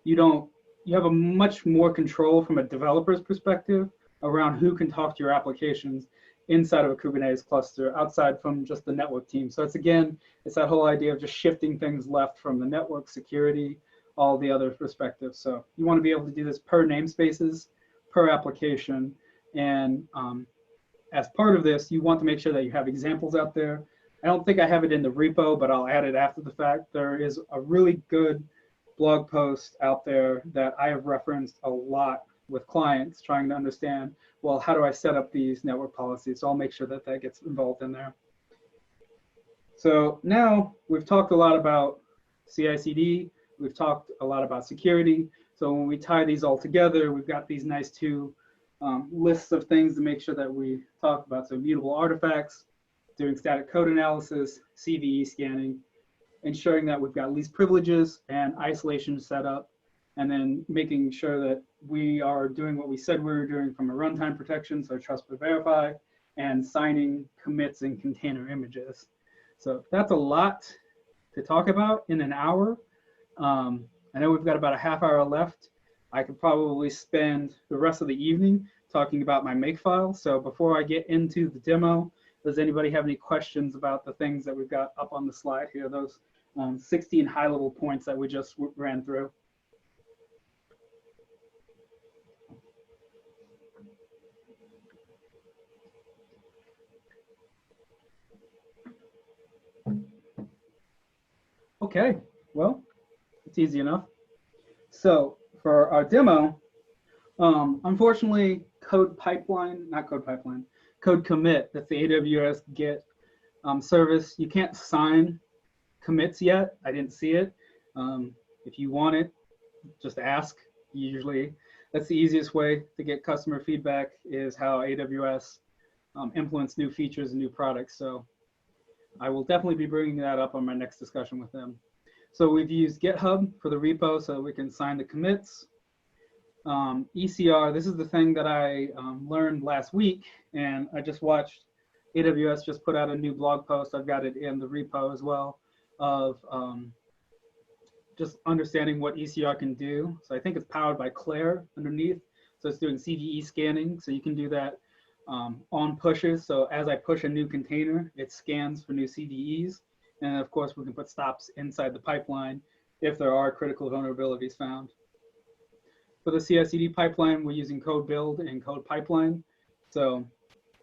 You have a much more control from a developer's perspective around who can talk to your applications inside of a Kubernetes cluster, outside from just the network team. So it's that whole idea of just shifting things left from the network security, all the other perspectives. So you want to be able to do this per namespaces, per application, and as part of this, you want to make sure that you have examples out there. I don't think I have it in the repo, but I'll add it after the fact. There is a really good blog post out there that I have referenced a lot with clients trying to understand, well, how do I set up these network policies? So I'll make sure that that gets involved in there. So now we've talked a lot about CI/CD. We've talked a lot about security. So when we tie these all together, we've got these nice 2 lists of things to make sure that we talk about. So immutable artifacts, doing static code analysis, CVE scanning, ensuring that we've got least privileges and isolation set up, and then making sure that we are doing what we said we were doing from a runtime protection, so trust but verify, and signing commits and container images. So that's a lot to talk about in an hour. I know we've got about a half hour left. I could probably spend the rest of the evening talking about my makefile. So before I get into the demo, does anybody have any questions about the things that we've got up on the slide here, those 16 high-level points that we just ran through? Okay, well, it's easy enough. So for our demo, unfortunately, code commit, that's the AWS Git service. You can't sign commits yet. I didn't see it. If you want it, just ask. Usually, that's the easiest way to get customer feedback, is how AWS implements new features and new products. So I will definitely be bringing that up on my next discussion with them. So we've used GitHub for the repo so we can sign the commits. ECR, this is the thing that I learned last week, and I just watched AWS just put out a new blog post. I've got it in the repo as well, of just understanding what ECR can do. So I think it's powered by Claire underneath. So it's doing CVE scanning. So you can do that on pushes. So as I push a new container, it scans for new CVEs. And of course, we can put stops inside the pipeline if there are critical vulnerabilities found. For the CI/CD pipeline, we're using code build and code pipeline. So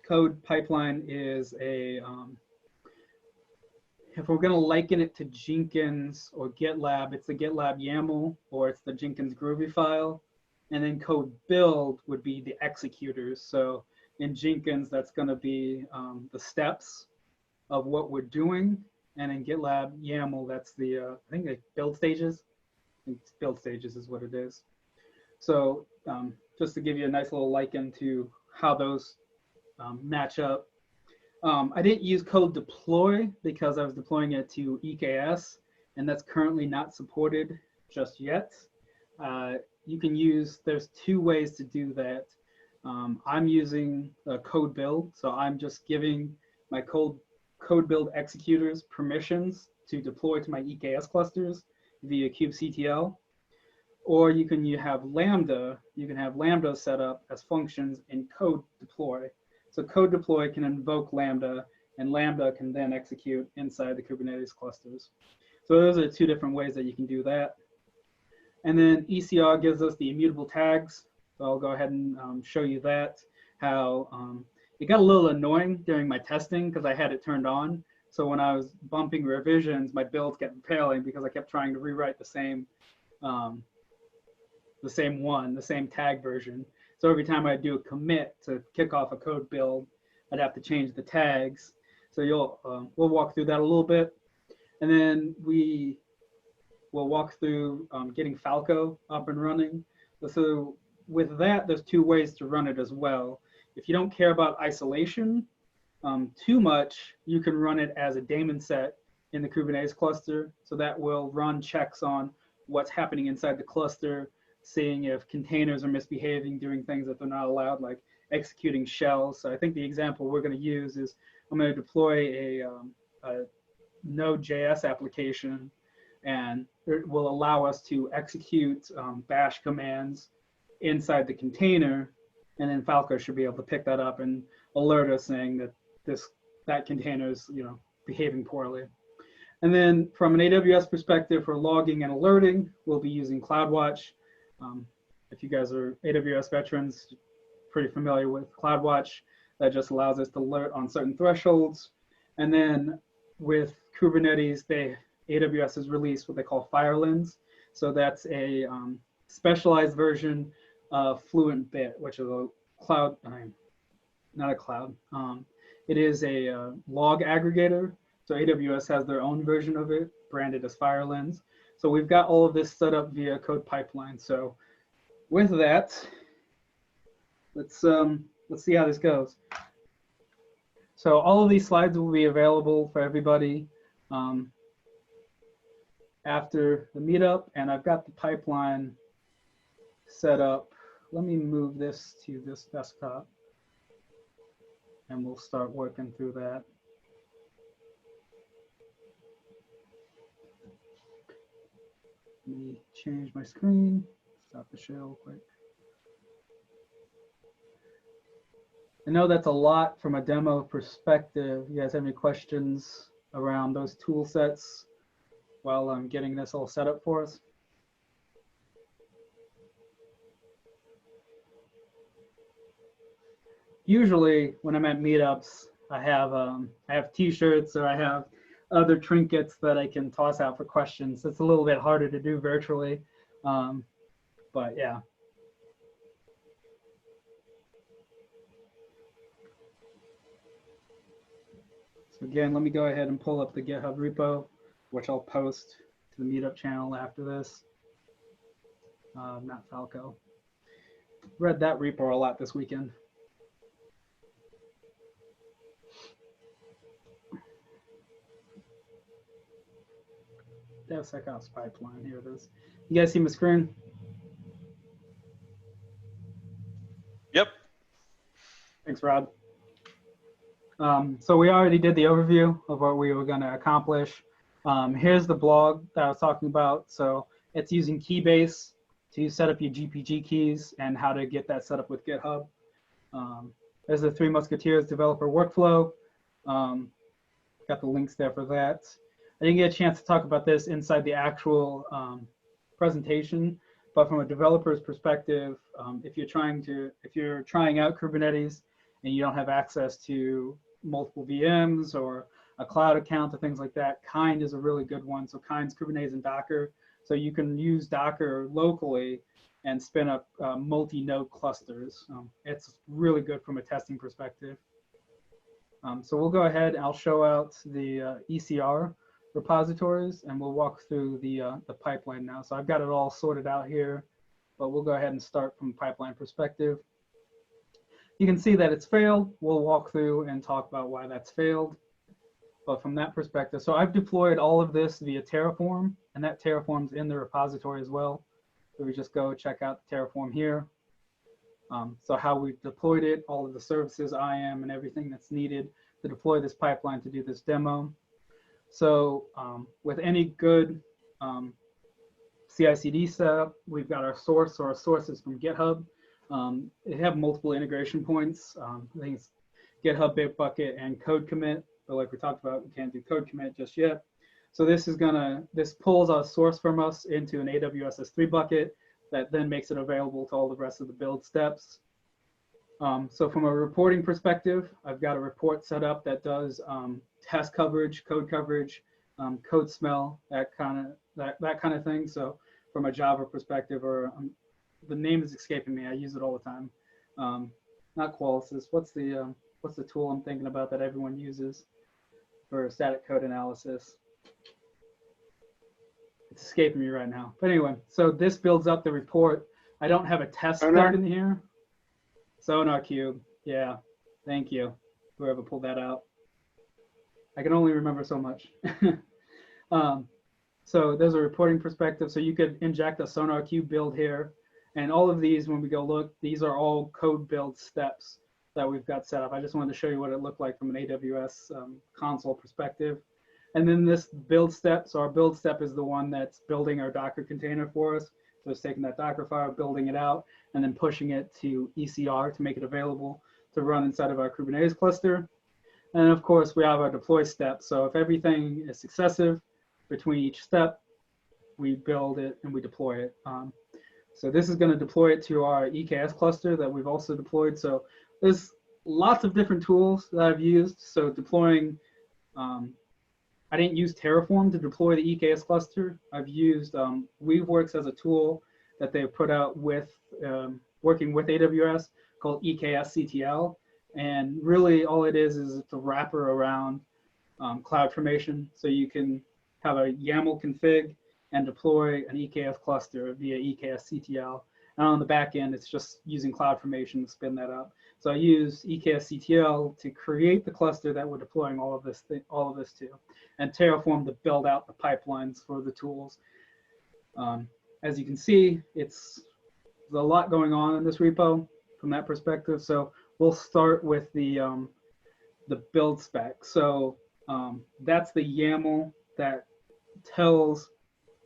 code pipeline is a, if we're gonna liken it to Jenkins or GitLab, it's the GitLab YAML or it's the Jenkins Groovy file. And then code build would be the executors. So in Jenkins, that's gonna be the steps of what we're doing. And in GitLab YAML, that's the, I think like build stages. I think build stages is what it is. So just to give you a nice little liken to how those match up. I didn't use code deploy because I was deploying it to EKS, and that's currently not supported just yet. You can use, there's 2 ways to do that. I'm using code build, so I'm just giving my code build executors permissions to deploy to my EKS clusters via kubectl. Or you can have Lambda, set up as functions in code deploy. So code deploy can invoke Lambda, and Lambda can then execute inside the Kubernetes clusters. So those are 2 different ways that you can do that. And then ECR gives us the immutable tags. So I'll go ahead and show you that, how it got a little annoying during my testing because I had it turned on. So when I was bumping revisions, my builds kept failing because I kept trying to rewrite the the same one, the same tag version. So every time I do a commit to kick off a code build, I'd have to change the tags. So we'll walk through that a little bit. And then we'll walk through getting Falco up and running. So with that, there's two ways to run it as well. If you don't care about isolation too much, you can run it as a daemon set in the Kubernetes cluster. So that will run checks on what's happening inside the cluster, seeing if containers are misbehaving, doing things that they're not allowed, like executing shells. So I think the example we're going to use is I'm going to deploy a Node.js application, and it will allow us to execute bash commands inside the container, and then Falco should be able to pick that up and alert us saying that that container is behaving poorly. And then from an AWS perspective for logging and alerting, we'll be using CloudWatch. If you guys are AWS veterans, pretty familiar with CloudWatch, that just allows us to alert on certain thresholds. And then with Kubernetes, AWS has released what they call FireLens. So that's a specialized version of Fluent Bit, which is a cloud, not a cloud. It is a log aggregator. So AWS has their own version of it, branded as FireLens. So we've got all of this set up via code pipeline. So with that, let's see how this goes. So all of these slides will be available for everybody after the meetup, and I've got the pipeline set up. Let me move this to this desktop, and we'll start working through that. Let me change my screen, stop the share real quick. I know that's a lot from a demo perspective. You guys have any questions around those tool sets while I'm getting this all set up for us? Usually when I'm at meetups, I have t-shirts or I have other trinkets that I can toss out for questions. It's a little bit harder to do virtually, but yeah. So again, let me go ahead and pull up the GitHub repo, which I'll post to the Meetup channel after this. Not Falco. Read that repo a lot this weekend. DevSecOps pipeline, here it is. You guys see my screen? Yep. Thanks, Rod. So we already did the overview of what we were going to accomplish. Here's the blog that I was talking about. So it's using Keybase to set up your GPG keys and how to get that set up with GitHub. There's the Three Musketeers developer workflow. Got the links there for that. I didn't get a chance to talk about this inside the actual presentation, but from a developer's perspective, if you're trying out Kubernetes and you don't have access to multiple VMs or a cloud account or things like that, Kind is a really good one. So Kind's Kubernetes and Docker. So you can use Docker locally and spin up multi-node clusters. It's really good from a testing perspective. So we'll go ahead, I'll show out the ECR repositories, and we'll walk through the pipeline now. So I've got it all sorted out here, but we'll go ahead and start from a pipeline perspective. You can see that it's failed. We'll walk through and talk about why that's failed. But from that perspective, so I've deployed all of this via Terraform, and that Terraform's in the repository as well. So we just go check out the Terraform here. So how we've deployed it, all of the services, IAM, and everything that's needed to deploy this pipeline to do this demo. So with any good CI/CD setup, we've got our source or our sources from GitHub. They have multiple integration points. I think it's GitHub, Bitbucket, and code commit. But like we talked about, we can't do code commit just yet. So this pulls a source from us into an AWS S3 bucket that then makes it available to all the rest of the build steps. So from a reporting perspective, I've got a report set up that does test coverage, code smell, that kind of thing. So from a Java perspective or the name is escaping me. I use it all the time. Not Qualysys. What's the tool I'm thinking about that everyone uses for static code analysis? It's escaping me right now. But anyway, so this builds up the report. I don't have a test Sonar? step in here. Sonar Cube. Yeah, thank you, whoever pulled that out. I can only remember so much. So there's a reporting perspective. So you could inject a Sonar Cube build here. And all of these, when we go look, these are all code build steps that we've got set up. I just wanted to show you what it looked like from an AWS console perspective. And then this build step, so our build step is the one that's building our Docker container for us. So it's taking that Docker file, building it out, and then pushing it to ECR to make it available to run inside of our Kubernetes cluster. And of course, we have our deploy step. So if everything is successive between each step, we build it and we deploy it. So this is going to deploy it to our EKS cluster that we've also deployed. So there's lots of different tools that I've used. So deploying, I didn't use Terraform to deploy the EKS cluster. I've used Weaveworks as a tool that they've put out with working with AWS called EKS-CTL. And really all it is it's a wrapper around CloudFormation. So you can have a YAML config and deploy an EKS cluster via EKS-CTL. And on the back end, it's just using CloudFormation to spin that up. So I use EKS-CTL to create the cluster that we're deploying all of this to, and Terraform to build out the pipelines for the tools. As you can see, there's a lot going on in this repo from that perspective. So we'll start with the build spec. So that's the YAML that tells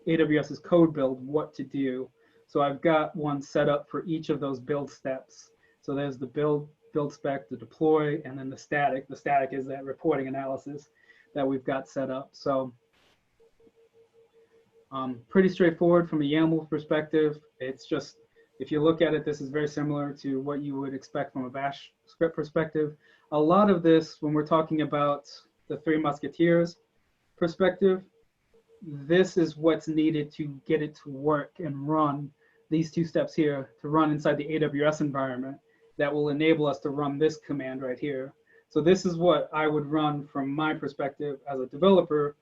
AWS's code build what to do. So I've got one set up for each of those build steps. So there's the build spec, the deploy, and then the static. The static is that reporting analysis that we've got set up. So pretty straightforward from a YAML perspective. It's just, if you look at it, this is very similar to what you would expect from a bash script perspective. A lot of this, when we're talking about the Three Musketeers perspective, this is what's needed to get it to work and run these two steps here to run inside the AWS environment that will enable us to run this command right here. So this is what I would run from my perspective as a developer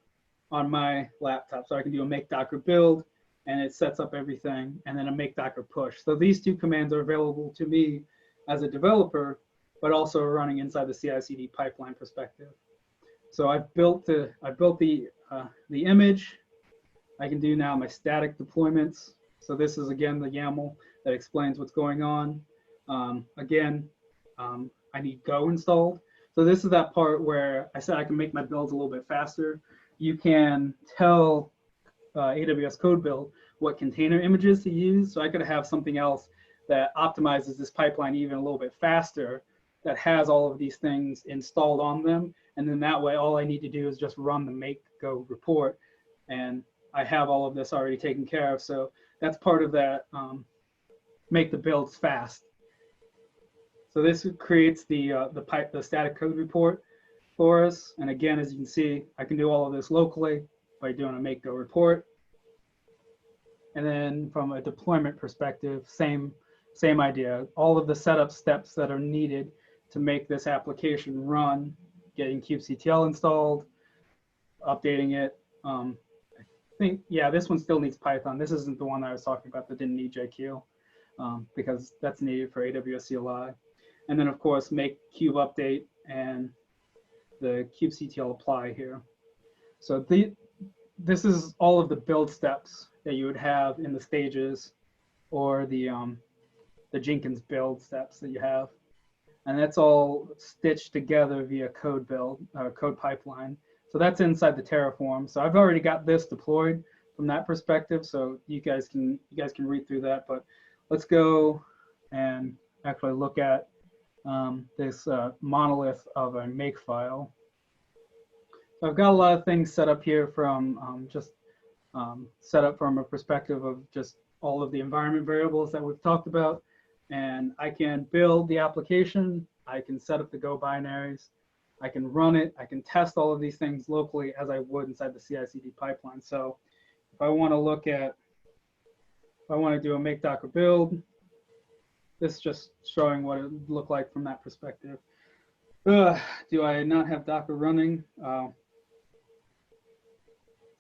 on my laptop. So I can do a make Docker build and it sets up everything, and then a make Docker push. So these two commands are available to me as a developer, but also running inside the CI/CD pipeline perspective. So I've built the image. I can do now my static deployments. So this is again the YAML that explains what's going on. I need Go installed. So this is that part where I said I can make my builds a little bit faster. You can tell AWS code build what container images to use. So I could have something else that optimizes this pipeline even a little bit faster, that has all of these things installed on them. And then that way, all I need to do is just run the make go report. And I have all of this already taken care of. So that's part of that make the builds fast. So this creates the static code report for us. And again, as you can see, I can do all of this locally by doing a make go report. And then from a deployment perspective, same idea. All of the setup steps that are needed to make this application run, getting kubectl installed, updating it. I think, yeah, this one still needs Python. This isn't the one I was talking about that didn't need JQ, because that's needed for AWS CLI. And then of course, make kube update and the kubectl apply here. So this is all of the build steps that you would have in the stages or the Jenkins build steps that you have. And that's all stitched together via code build or code pipeline. So that's inside the Terraform. So I've already got this deployed from that perspective. So you guys can read through that. But let's go and actually look at this monolith of a make file. So I've got a lot of things set up here from set up from a perspective of just all of the environment variables that we've talked about. And I can build the application. I can set up the Go binaries. I can run it. I can test all of these things locally as I would inside the CI/CD pipeline. So if I want to look at I want to do a make Docker build. This is just showing what it would look like from that perspective. Do I not have Docker running?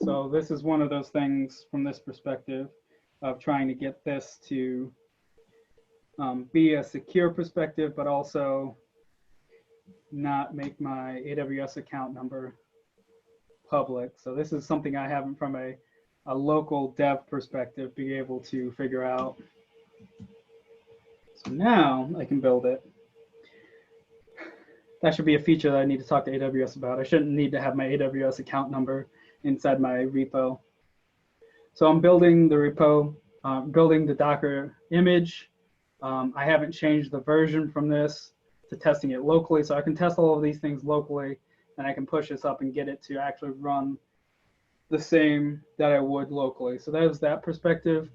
So this is one of those things from this perspective of trying to get this to be a secure perspective, but also not make my AWS account number public. So this is something I haven't from a local dev perspective be able to figure out. So now I can build it. That should be a feature that I need to talk to AWS about. I shouldn't need to have my AWS account number inside my repo. So I'm building the repo, building the Docker image. I haven't changed the version from this to testing it locally. So I can test all of these things locally, and I can push this up and get it to actually run the same that I would locally. So there's that perspective.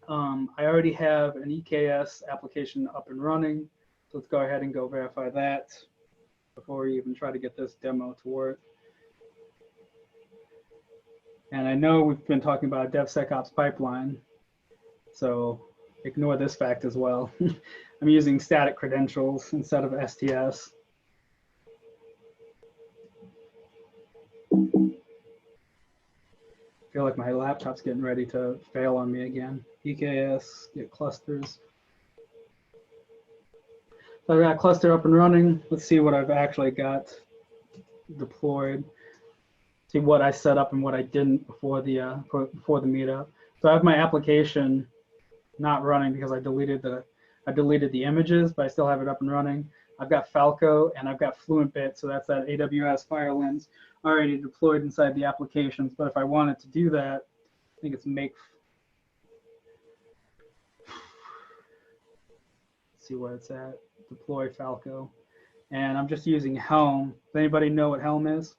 I already have an EKS application up and running. So let's go ahead and go verify that before we even try to get this demo to work. And I know we've been talking about a DevSecOps pipeline, so ignore this fact as well. I'm using static credentials instead of STS. I feel like my laptop's getting ready to fail on me again. EKS, get clusters. So I got cluster up and running. Let's see what I've actually got deployed. See what I set up and what I didn't before the meetup. So I have my application not running because I deleted the images, but I still have it up and running. I've got Falco and I've got FluentBit, so that's that AWS FireLens already deployed inside the applications. But if I wanted to do that, I think it's make. Let's see where it's at. Deploy Falco, and I'm just using Helm. Does anybody know what Helm is?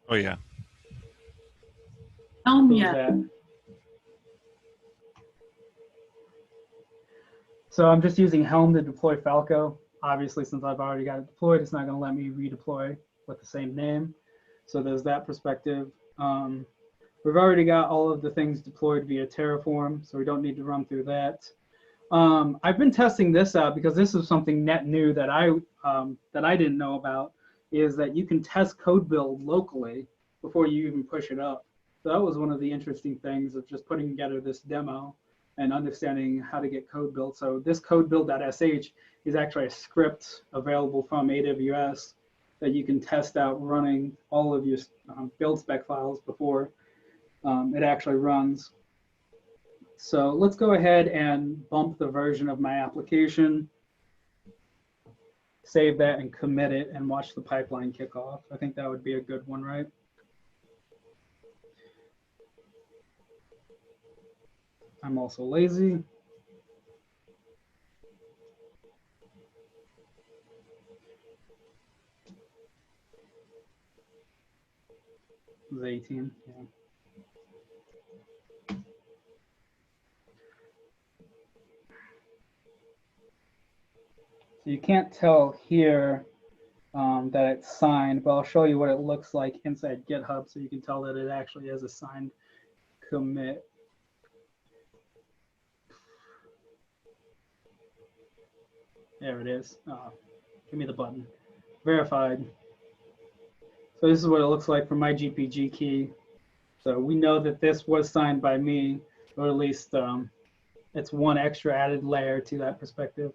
Oh yeah. Yeah. So I'm just using Helm to deploy Falco. Obviously, since I've already got it deployed, it's not going to let me redeploy with the same name. So there's that perspective. We've already got all of the things deployed via Terraform, so we don't need to run through that. I've been testing this out because this is something net new that I didn't know about, is that you can test code build locally before you even push it up. So that was one of the interesting things of just putting together this demo and understanding how to get code build. So this code build.sh is actually a script available from AWS that you can test out running all of your build spec files before it actually runs. So let's go ahead and bump the version of my application, save that and commit it and watch the pipeline kick off. I think that would be a good one, right? I'm also lazy. It was 18, yeah. So you can't tell here that it's signed, but I'll show you what it looks like inside GitHub so you can tell that it actually is a signed commit. There it is. Give me the button. Verified. So this is what it looks like from my GPG key. So we know that this was signed by me, or at least it's one extra added layer to that perspective.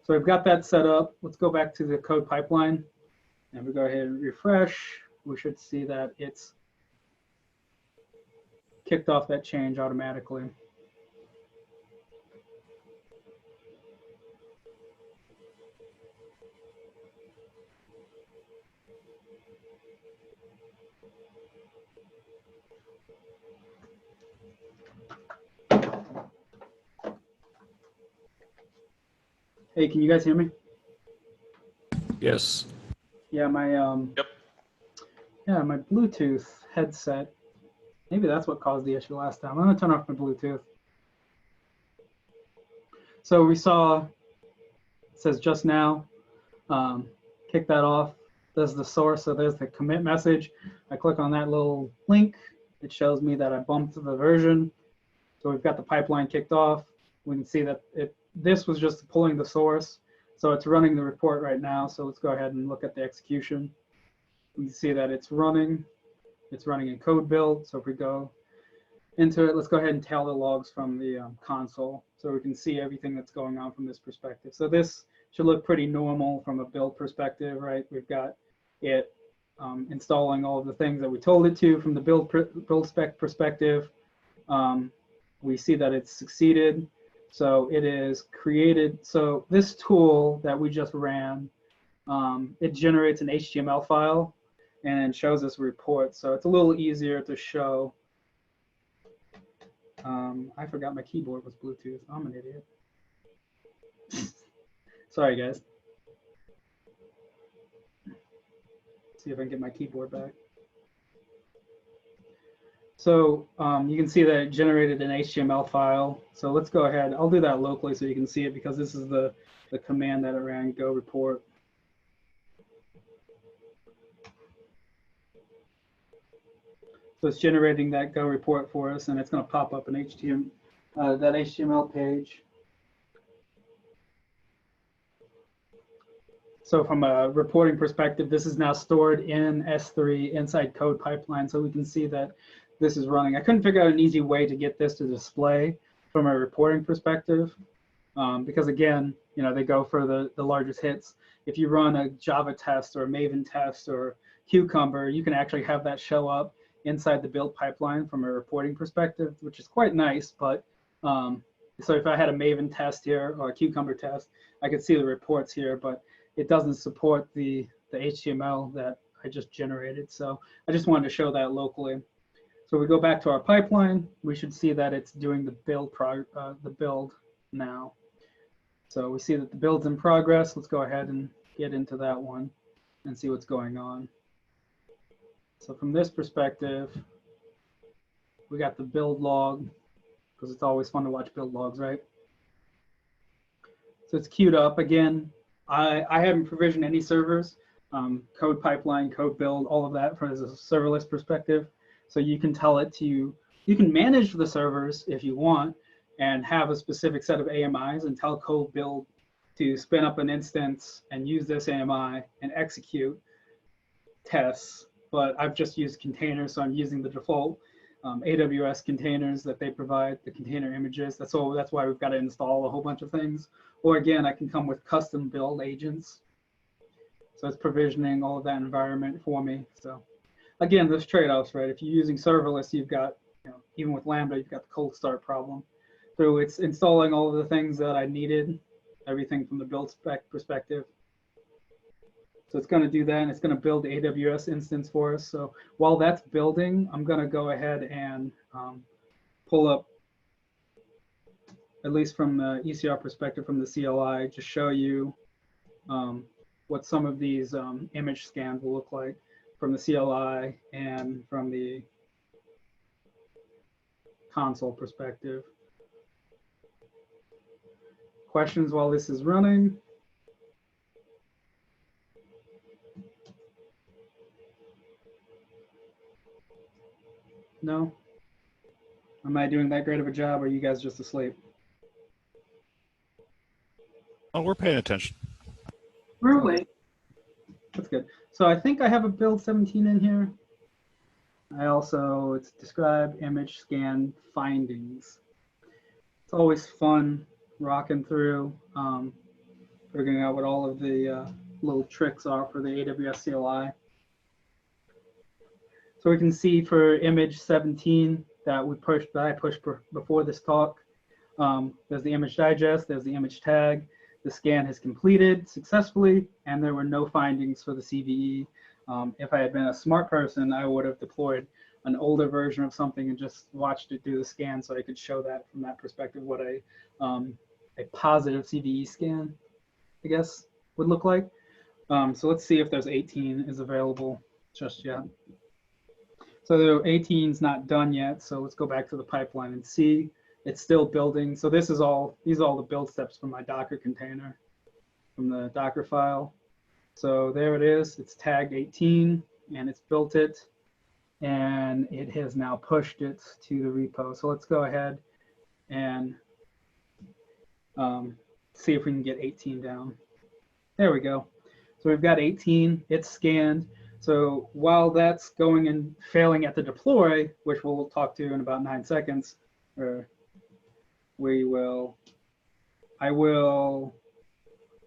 So we've got that set up. Let's go back to the code pipeline and we go ahead and refresh. We should see that it's kicked off that change automatically. Hey, can you guys hear me? Yes. Yeah, my Yep. yeah, my Bluetooth headset. Maybe that's what caused the issue last time. I'm gonna turn off my Bluetooth. So we saw, it says just now, kick that off. There's the source, so there's the commit message. I click on that little link it shows me that I bumped the version. So we've got the pipeline kicked off. We can see that this was just pulling the source. So it's running the report right now. So let's go ahead and look at the execution. We can see that it's running in code build. So if we go into it, let's go ahead and tail the logs from the console so we can see everything that's going on from this perspective. So this should look pretty normal from a build perspective, right? We've got it installing all of the things that we told it to from the build spec perspective. We see that it's succeeded. So it is created. So this tool that we just ran, it generates an HTML file and shows us reports. So it's a little easier to show. I forgot my keyboard was Bluetooth. I'm an idiot. Sorry, guys. See if I can get my keyboard back. So you can see that it generated an HTML file. So let's go ahead. I'll do that locally so you can see it because this is the command that it ran, go report. So it's generating that go report for us, and it's going to pop up an that HTML page. So from a reporting perspective, this is now stored in S3 inside code pipeline, so we can see that this is running. I couldn't figure out an easy way to get this to display from a reporting perspective, because again, they go for the largest hits. If you run a Java test or a Maven test or Cucumber, you can actually have that show up inside the build pipeline from a reporting perspective, which is quite nice. But so if I had a Maven test here or a Cucumber test, I could see the reports here, but it doesn't support the HTML that I just generated. So I just wanted to show that locally. So we go back to our pipeline, we should see that it's doing the build now. So we see that the build's in progress. Let's go ahead and get into that one and see what's going on. So from this perspective, we got the build log, because it's always fun to watch build logs, right? So it's queued up. Again, I haven't provisioned any servers, code pipeline, code build, all of that from a serverless perspective. So you can tell it you can manage the servers if you want and have a specific set of AMIs and tell code build to spin up an instance and use this AMI and execute tests. But I've just used containers, so I'm using the default AWS containers that they provide, the container images. That's why we've got to install a whole bunch of things. Or again, I can come with custom build agents. So it's provisioning all of that environment for me. So again, there's trade-offs, right? If you're using serverless, you've got, even with Lambda, you've got the cold start problem. So it's installing all of the things that I needed, everything from the build spec perspective. So it's going to do that, and it's going to build the AWS instance for us. So while that's building, I'm going to go ahead and pull up, at least from the ECR perspective, from the CLI, just show you what some of these image scans will look like from the CLI and from the console perspective. Questions while this is running? No? Am I doing that great of a job, or are you guys just asleep? Oh, we're paying attention. We're awake. That's good. So I think I have a build 17 in here. It's describe image scan findings. It's always fun rocking through, figuring out what all of the little tricks are for the AWS CLI. So we can see for image 17 that I pushed before this talk. There's the image digest, there's the image tag. The scan has completed successfully, and there were no findings for the CVE. If I had been a smart person, I would have deployed an older version of something and just watched it do the scan so I could show that from that perspective what a positive CVE scan, I guess, would look like. So let's see if there's 18 is available just yet. So 18 is not done yet, so let's go back to the pipeline and see. It's still building. So these are all the build steps from my Docker container, from the Docker file. So there it is. It's tagged 18, and it's built it. and it has now pushed it to the repo. So let's go ahead and see if we can get 18 down. There we go. So we've got 18, it's scanned. So while that's going and failing at the deploy, which we'll talk to in about 9 seconds, I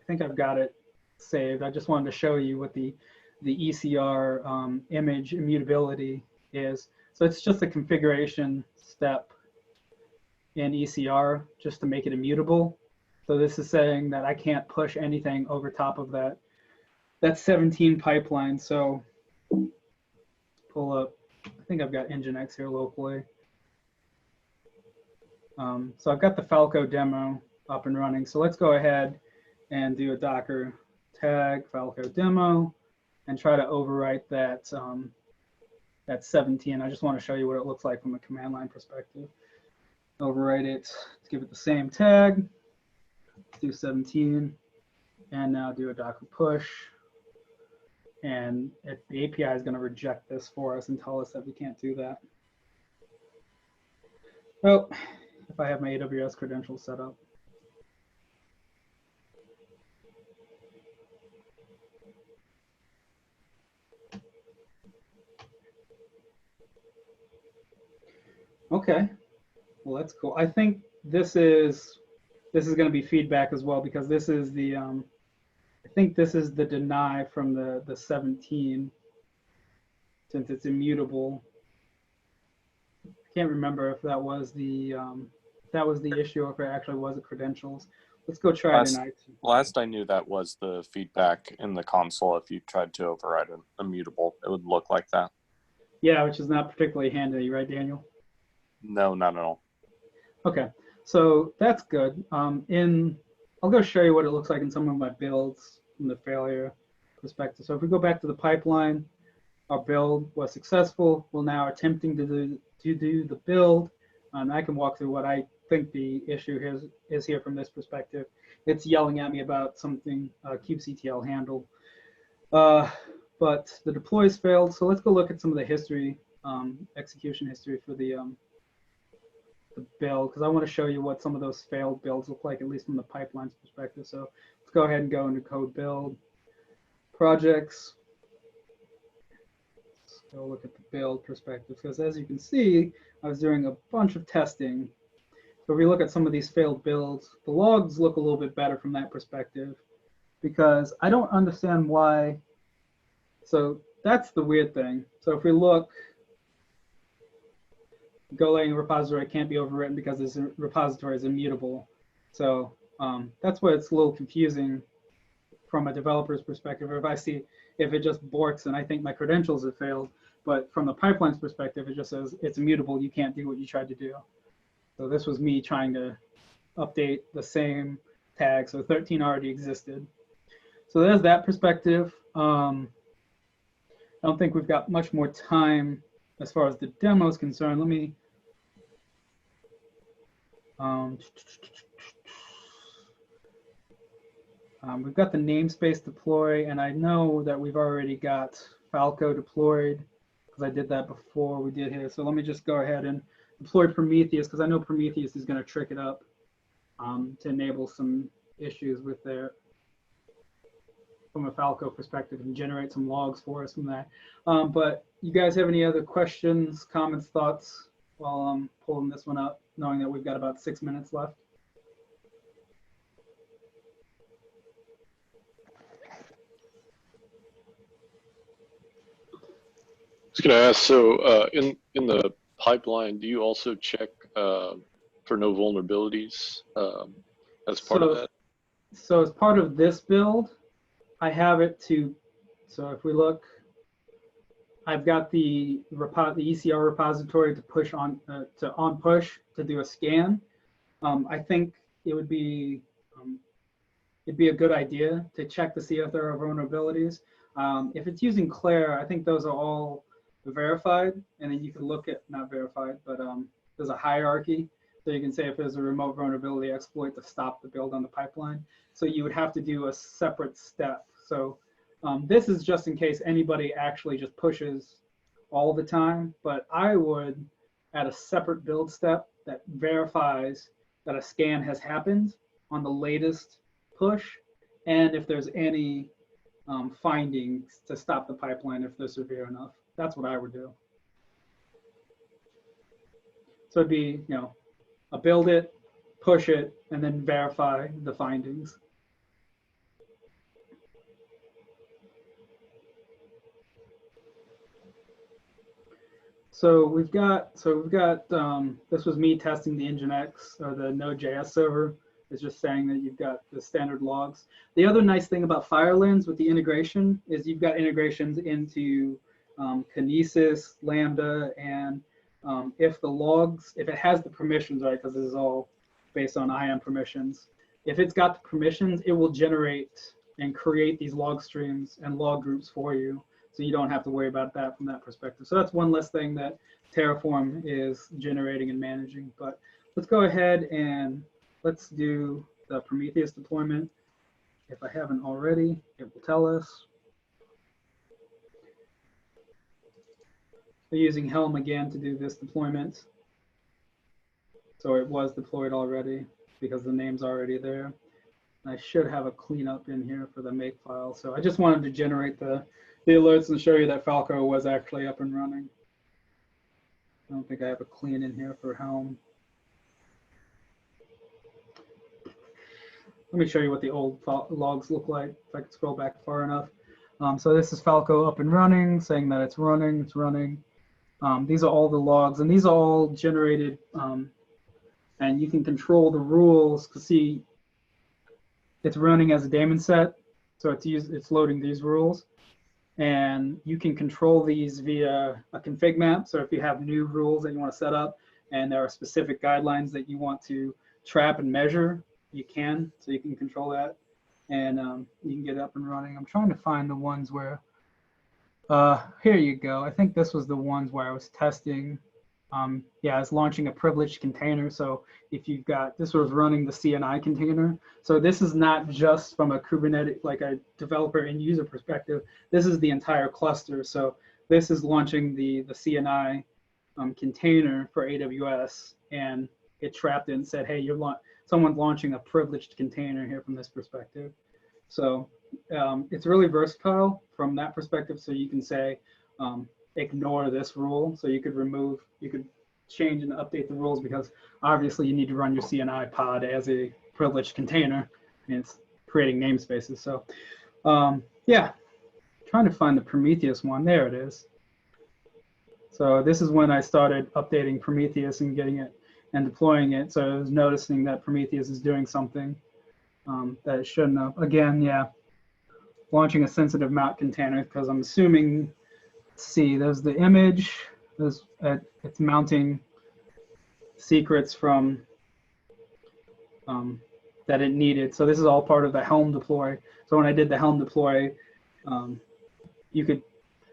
think I've got it saved. I just wanted to show you what the ECR image immutability is. So it's just a configuration step in ECR just to make it immutable. So this is saying that I can't push anything over top of that 17 pipeline. So pull up, I think I've got Nginx here locally. So I've got the Falco demo up and running. So let's go ahead and do a Docker tag Falco demo and try to overwrite that, that 17. I just want to show you what it looks like from a command line perspective. Overwrite it, let's give it the same tag, let's do 17, and now do a Docker push. And the API is going to reject this for us and tell us that we can't do that. Well, if I have my AWS credentials set up. Okay, well that's cool. I think this is going to be feedback as well, because this is the I think this is the deny from the 17, since it's immutable. I can't remember if that was the issue or if it actually was the credentials. Let's go try it in IT. Last I knew, that was the feedback in the console. If you tried to override an immutable, it would look like that. Yeah, which is not particularly handy, right, Daniel? No, not at all. Okay, so that's good. I'll go show you what it looks like in some of my builds from the failure perspective. So if we go back to the pipeline, our build was successful. We're now attempting to do the build. I can walk through what I think the issue is here from this perspective. It's yelling at me about something kubectl handle, but the deploys failed. So let's go look at some of the history, execution history for the build, because I want to show you what some of those failed builds look like, at least from the pipeline's perspective. So let's go ahead and go into code build, projects. Let's go look at the build perspective, because as you can see, I was doing a bunch of testing. So if we look at some of these failed builds, the logs look a little bit better from that perspective, because I don't understand why. So that's the weird thing. So if we look, Golang repository can't be overwritten because this repository is immutable. So that's why it's a little confusing from a developer's perspective. Or if it just borks and I think my credentials have failed, but from the pipeline's perspective, it just says it's immutable. You can't do what you tried to do. So this was me trying to update the same tag. So 13 already existed. So there's that perspective. I don't think we've got much more time as far as the demo is concerned. Let me, we've got the namespace deploy, and I know that we've already got Falco deployed because I did that before we did here. So let me just go ahead and deploy Prometheus, because I know Prometheus is going to trick it up to enable some issues with their, from a Falco perspective, and generate some logs for us from that. But you guys have any other questions, comments, thoughts while I'm pulling this one up, knowing that we've got about 6 minutes left? I was going to ask, so in the pipeline, do you also check for no vulnerabilities as part of that? So as part of this build, I have it to, so if we look, I've got the ECR repository to push on, to push to do a scan. I think it'd be a good idea to check to see if there are vulnerabilities. If it's using Claire, I think those are all verified, and then you can look at, not verified, but there's a hierarchy. So you can say if there's a remote vulnerability exploit to stop the build on the pipeline. So you would have to do a separate step. So this is just in case anybody actually just pushes all the time, but I would add a separate build step that verifies that a scan has happened on the latest push, and if there's any findings to stop the pipeline if they're severe enough. That's what I would do. So it'd be, a build it, push it, and then verify the findings. So we've got this was me testing the Nginx or the Node.js server. It's just saying that you've got the standard logs. The other nice thing about Firelens with the integration is you've got integrations into Kinesis, Lambda, and if it has the permissions, right, because this is all based on IAM permissions, if it's got the permissions, it will generate and create these log streams and log groups for you. So you don't have to worry about that from that perspective. So that's one less thing that Terraform is generating and managing. But let's go ahead and let's do the Prometheus deployment. If I haven't already, it will tell us. We're using Helm again to do this deployment. So it was deployed already because the name's already there. I should have a cleanup in here for the make file. So I just wanted to generate the alerts and show you that Falco was actually up and running. I don't think I have a clean in here for Helm. Let me show you what the old logs look like, if I can scroll back far enough. So this is Falco up and running, saying that it's running, these are all the logs, and these are all generated, and you can control the rules to see it's running as a daemon set. So it's loading these rules. And you can control these via a config map. So if you have new rules that you want to set up, and there are specific guidelines that you want to trap and measure, you can. So you can control that, and you can get it up and running. I'm trying to find the ones where, here you go. I think this was the ones where I was testing. Yeah, it's launching a privileged container. So if you've got, this was running the CNI container. So this is not just from a Kubernetes, like a developer and user perspective. This is the entire cluster. So this is launching the CNI container for AWS, and it trapped it and said, hey, someone's launching a privileged container here from this perspective. So it's really versatile from that perspective. So you can say, ignore this rule. So you could change and update the rules, because obviously you need to run your CNI pod as a privileged container, and it's creating namespaces. So yeah, trying to find the Prometheus one. There it is. So this is when I started updating Prometheus and getting it and deploying it. So I was noticing that Prometheus is doing something that it shouldn't have. Again, yeah, launching a sensitive mount container, because I'm assuming, see, there's the image, it's mounting secrets from that it needed. So this is all part of the Helm deploy. So when I did the Helm deploy, you could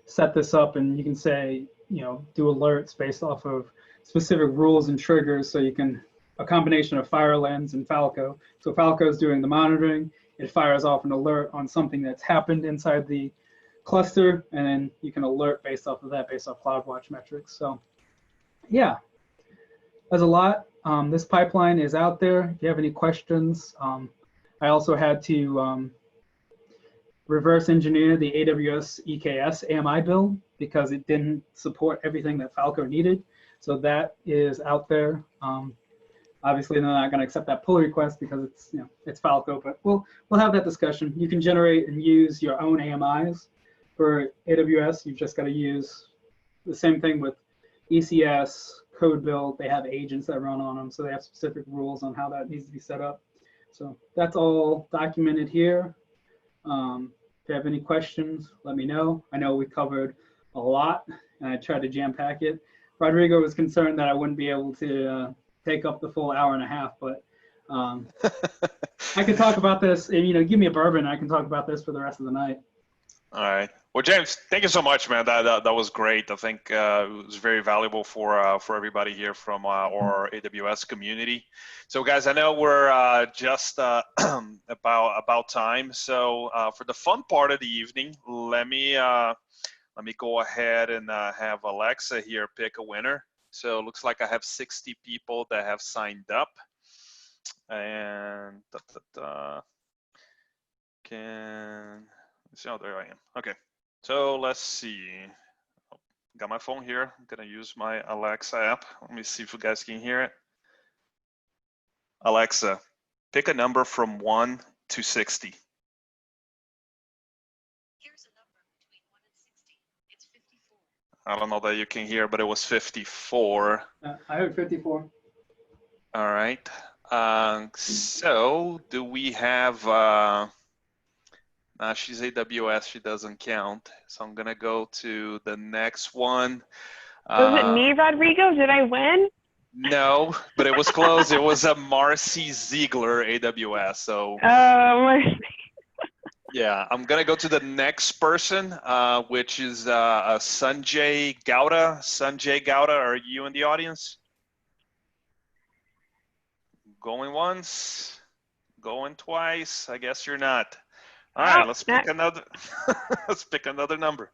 set this up, and you can say, do alerts based off of specific rules and triggers. So you can, a combination of Firelens and Falco. So Falco is doing the monitoring. It fires off an alert on something that's happened inside the cluster, and then you can alert based off of that, based off CloudWatch metrics. So yeah, there's a lot. This pipeline is out there. If you have any questions, I also had to reverse engineer the AWS EKS AMI build, because it didn't support everything that Falco needed. So that is out there. Obviously, they're not going to accept that pull request because it's, it's Falco, but we'll have that discussion. You can generate and use your own AMIs. For AWS, you've just got to use the same thing with ECS, code build. They have agents that run on them, so they have specific rules on how that needs to be set up. So that's all documented here. If you have any questions, let me know. I know we covered a lot, and I tried to jam pack it. Rodrigo was concerned that I wouldn't be able to take up the full hour and a half, but I could talk about this. And, give me a bourbon, and I can talk about this for the rest of the night. All right. Well, James, thank you so much, man. That was great. I think it was very valuable for everybody here from our AWS community. So, guys, I know we're just about time. So, for the fun part of the evening, let me Let me go ahead and have Alexa here pick a winner. So it looks like I have 60 people that have signed up. And so there I am. Okay, so let's see. Got my phone here. I'm gonna use my Alexa app. Let me see if you guys can hear it. Alexa, pick a number from 1 to 60. Here's a number between 1 and 60. It's 54. I don't know that you can hear, but it was 54. I heard 54. All right. So do we have, she's AWS, she doesn't count. So I'm gonna go to the next one. Was it me, Rodrigo? Did I win? No, but it was close. It was a Marcy Ziegler AWS. So yeah, I'm gonna go to the next person, which is Sanjay Gowda. Sanjay Gowda, are you in the audience? Going once, going twice. I guess you're not. All right, let's pick another. Let's pick another number.